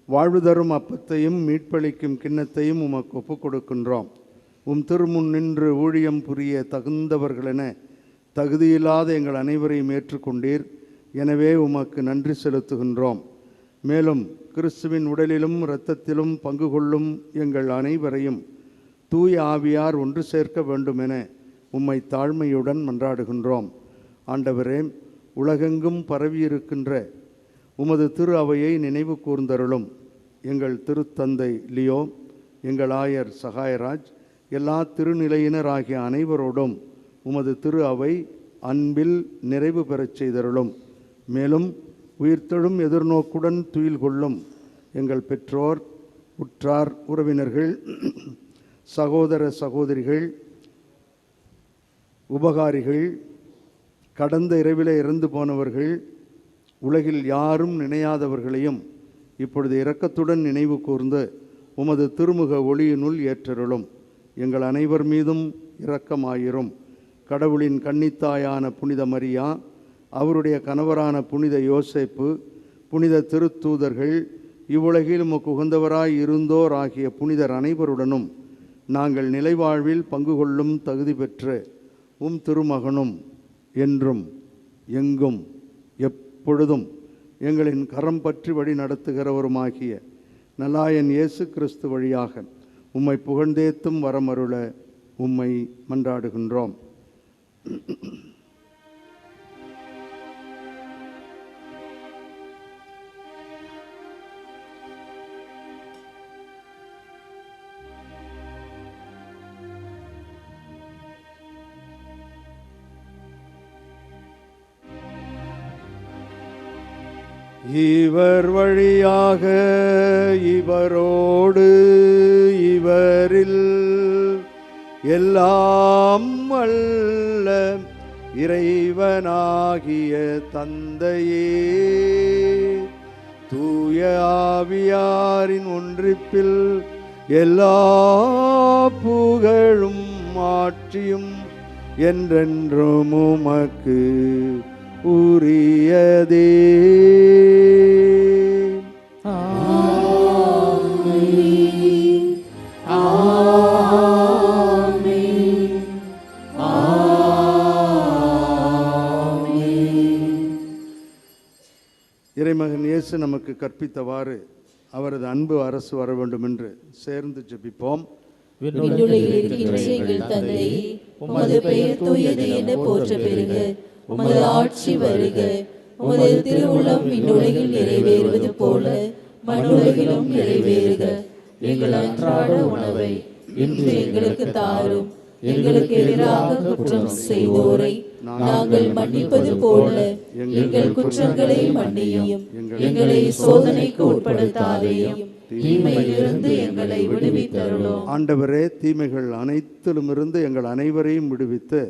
வாழ்வு தரும் அப்பத்தையும் மீட்பளிக்கும் கிண்ணத்தையும் உமக்கு ஒப்புக் கொடுக்கின்றோம். உம் திருமுன் நின்று ஊழியம் புரிய தகுந்தவர்களென தகுதியில்லாத எங்கள் அனைவரையும் ஏற்றுக்கொண்டீர். எனவே உமக்கு நன்றி செலுத்துகின்றோம். மேலும் கிறிஸ்துவின் உடலிலும் இரத்தத்திலும் பங்கு கொள்ளும் எங்கள் அனைவரையும் தூய ஆவியார் ஒன்று சேர்க்க வேண்டுமென உம்மை தாழ்மையுடன் மன்றாடுகின்றோம். ஆண்டவரே, உலகெங்கும் பரவியிருக்கின்ற உமது திரு அவையை நினைவு கூர்ந்தருளும். எங்கள் திருத்தந்தை லியோ, எங்கள் ஆயர் சகாயராஜ், எல்லா திருநிலையினர் ஆகிய அனைவரோடும் உமது திரு அவை அன்பில் நிறைவு பெறச் செய்தருளும். மேலும் உயிர்த்தெழும் எதிர்நோக்குடன் துயில் கொள்ளும் எங்கள் பெற்றோர், உற்றார், உறவினர்கள், சகோதர சகோதரிகள், உபகாரிகள், கடந்த இரவிலே இறந்து போனவர்கள், உலகில் யாரும் நினையாதவர்களையும் இப்பொழுது இரக்கத்துடன் நினைவு கூர்ந்து உமது திருமுக ஒளியினுள் ஏற்றருளும். எங்கள் அனைவர் மீதும் இரக்கமாயிரும். கடவுளின் கன்னித்தாயான புனித மரியா, அவருடைய கணவரான புனித யோசேப்பு, புனித திருத்தூதர்கள், இவ்வுலகில் உமக்கு உகந்தவராய் இருந்தோர் ஆகிய புனிதர் அனைவருடனும் நாங்கள் நிலைவாழ்வில் பங்கு கொள்ளும் தகுதி பெற்று உம் திருமகனும் என்றும் எங்கும் எப்பொழுதும் எங்களின் கரம் பற்றி வழி நடத்துகிறவருமாகிய நல்லாயன் இயேசு கிறிஸ்து வழியாக உம்மை புகழ்ந்தேத்தும் வரமருள உம்மை மன்றாடுகின்றோம். இவர் வழியாக இவரோடு இவரில் எல்லாம் வல்ல இறைவனாகிய தந்தையே, தூய ஆவியாரின் ஒன்றிப்பில் எல்லா புகழும் ஆட்சியும் என்றென்றும் உமக்கு உரியதே. ஆமென். இறைமகன் இயேசு நமக்கு கற்பித்தவாறு அவரது அன்பு அரசு வர வேண்டும் என்று சேர்ந்து ஜெபிப்போம். விண்ணுலகில் இருக்கின்ற எங்கள் தந்தையே, உமது பெயர் தூயது என போற்ற பெறுக. உமது ஆட்சி வருக. உமது திருவுளம் விண்ணுலகில் நிறைவேறுவது போல மண்ணுலகிலும் நிறைவேறுக. எங்கள் அன்றாட உணவை இன்று எங்களுக்கு தாரும். எங்களுக்கு எதிராக குற்றம் செய்வோரை நாங்கள் மன்னிப்பது போல எங்கள் குற்றங்களை மன்னியும். எங்களை சோதனைக்கு உட்படுத்தாதேயும், தீமையிலிருந்து எங்களை விடுவித்தருளும். ஆண்டவரே, தீமைகள் அனைத்திலுமிருந்து எங்கள் அனைவரையும் விடுவித்து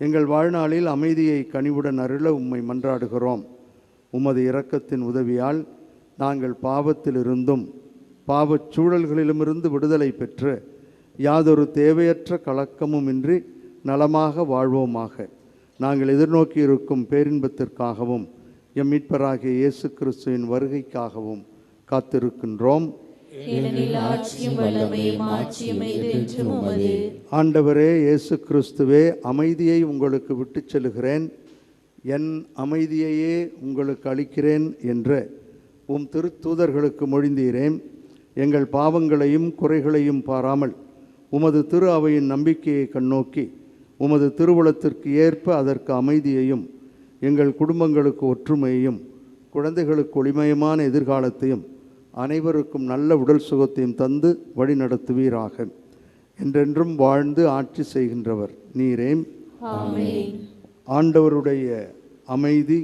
எங்கள் வாழ்நாளில் அமைதியை கனிவுடன் அருள உம்மை மன்றாடுகிறோம். உமது இரக்கத்தின் உதவியால் நாங்கள் பாவத்திலிருந்தும் பாவச் சூழல்களிலுமிருந்து விடுதலை பெற்று யாதொரு தேவையற்ற கலக்கமுமின்றி நலமாக வாழ்வோமாக. நாங்கள் எதிர்நோக்கி இருக்கும் பேரின்பத்திற்காகவும் எம் மீட்பராகிய இயேசு கிறிஸ்துவின் வருகைக்காகவும் காத்திருக்கின்றோம். ஆண்டவரே இயேசு கிறிஸ்துவே, அமைதியை உங்களுக்கு விட்டுச் செல்கிறேன், என் அமைதியையே உங்களுக்கு அளிக்கிறேன் என்று உம் திருத்தூதர்களுக்கு மொழிந்தீரேன். எங்கள் பாவங்களையும் குறைகளையும் பாராமல் உமது திரு அவையின் நம்பிக்கையை கண்ணோக்கி உமது திருவுளத்திற்கு ஏற்ப அதற்கு அமைதியையும் எங்கள் குடும்பங்களுக்கு ஒற்றுமையையும் குழந்தைகளுக்கு ஒளிமயமான எதிர்காலத்தையும் அனைவருக்கும் நல்ல உடல் சுகத்தையும் தந்து வழி நடத்துவீராக. என்றென்றும் வாழ்ந்து ஆட்சி செய்கின்றவர் நீரே. ஆமென். ஆண்டவருடைய அமைதி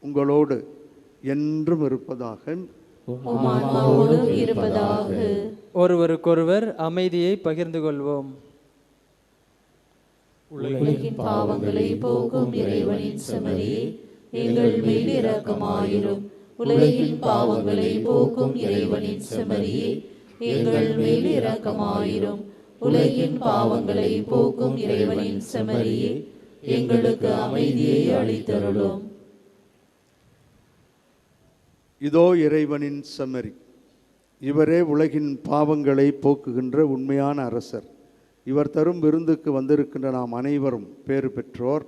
உங்களோடு என்றும் இருப்பதாக. ஒருவருக்கொருவர் அமைதியை பகிர்ந்து கொள்வோம். உலகின் பாவங்களை போக்கும் இறைவனின் செம்மறியே, எங்கள் மேல் இரக்கமாயிரும். உலகின் பாவங்களை போக்கும் இறைவனின் செம்மறியே, எங்கள் மேல் இரக்கமாயிரும். உலகின் பாவங்களை போக்கும் இறைவனின் செம்மறியே, எங்களுக்கு அமைதியை அளித்தருளும். இதோ இறைவனின் செம்மறி, இவரே உலகின் பாவங்களை போக்குகின்ற உண்மையான அரசர். இவர் தரும் விருந்துக்கு வந்திருக்கின்ற நாம் அனைவரும் பேறு பெற்றோர்.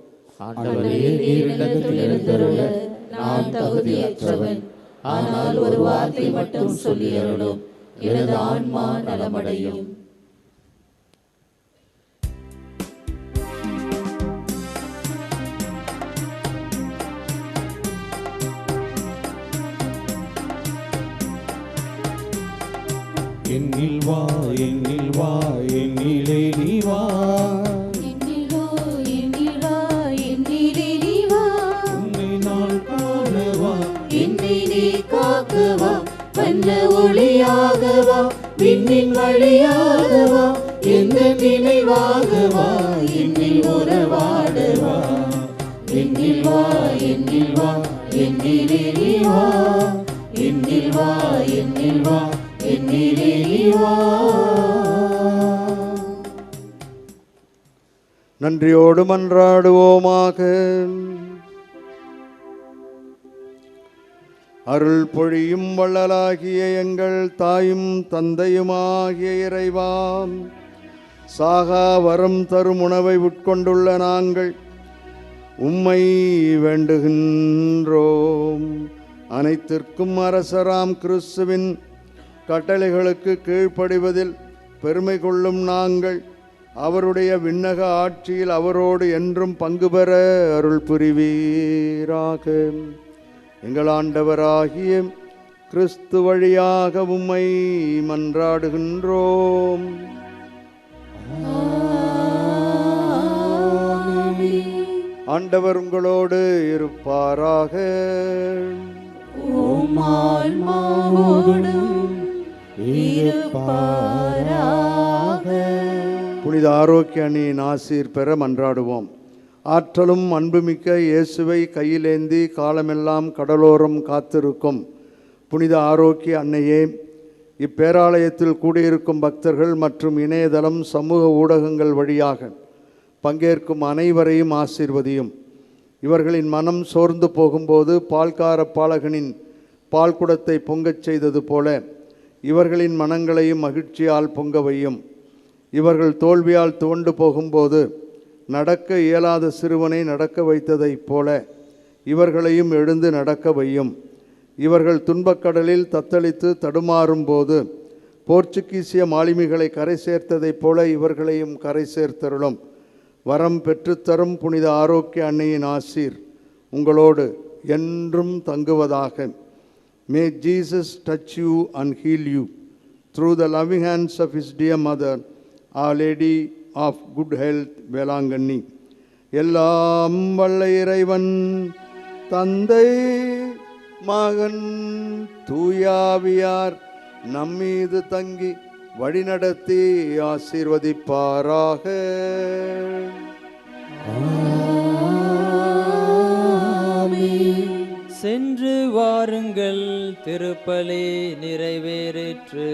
நான் தகுதியற்றவன், ஆனால் ஒரு வார்த்தை மட்டும் சொல்லியருளும், எனது ஆன்மா நலமடையும். என்னில் வா, என்னில் வா, என்னிலே நீ வா. என்னில் வா, என்னில் வா, என்னிலே நீ வா. உன்னை நான் காணவா, என்னை நீ காக்கவா, வண்ண ஒளியாகவா, விண்ணின் வழியாகவா, எந்த நினைவாகவா, என்னில் உறவாடவா. என்னில் வா, என்னில் வா, என்னிலே நீ வா. என்னில் வா, என்னில் வா, என்னிலே நீ வா. நன்றியோடு மன்றாடுவோமாக. அருள் பொழியும் வள்ளலாகிய எங்கள் தாயும் தந்தையுமாகிய இறைவாம், சாகா வரம் தரும் உணவை உட்கொண்டுள்ள நாங்கள் உம்மை வேண்டுகின்றோம். அனைத்திற்கும் அரசராம் கிறிஸ்துவின் கட்டளைகளுக்கு கீழ்ப்படிவதில் பெருமை கொள்ளும் நாங்கள் அவருடைய விண்ணக ஆட்சியில் அவரோடு என்றும் பங்கு பெற அருள் புரிவீராக. எங்கள் ஆண்டவராகிய கிறிஸ்து வழியாக உம்மை மன்றாடுகின்றோம். ஆண்டவர் உங்களோடு இருப்பாராக. புனித ஆரோக்கிய அணியின் ஆசீர் பெற மன்றாடுவோம். ஆற்றலும் அன்புமிக்க இயேசுவை கையிலேந்தி காலமெல்லாம் கடலோரம் காத்திருக்கும் புனித ஆரோக்கிய அன்னையே, இப்பேராலயத்தில் கூடியிருக்கும் பக்தர்கள் மற்றும் இணையதளம் சமூக ஊடகங்கள் வழியாக பங்கேற்கும் அனைவரையும் ஆசீர்வதியும். இவர்களின் மனம் சோர்ந்து போகும்போது பால்கார பாலகனின் பால்குடத்தை பொங்கச் செய்தது போல இவர்களின் மனங்களையும் மகிழ்ச்சியால் பொங்க வையும். இவர்கள் தோல்வியால் துவண்டு போகும்போது நடக்க இயலாத சிறுவனை நடக்க வைத்ததைப் போல இவர்களையும் எழுந்து நடக்க வையும். இவர்கள் துன்பக்கடலில் தத்தளித்து தடுமாறும்போது போர்ச்சுகீசிய மாலுமிகளை கரை சேர்த்ததைப் போல இவர்களையும் கரை சேர்த்தருளும். வரம் பெற்றுத்தரும் புனித ஆரோக்கிய அன்னையின் ஆசீர் உங்களோடு என்றும் தங்குவதாக. May Jesus touch you and heal you through the loving hands of his dear mother, Our Lady of Good Health, Velankanni. எல்லாம் வல்ல இறைவன் தந்தை மகன் தூயாவியார் நம்மீது தங்கி வழிநடத்தி ஆசீர்வதிப்பாராக. சென்று வாருங்கள், திருப்பலி நிறைவேறிற்று.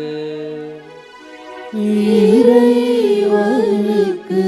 இறைவனுக்கு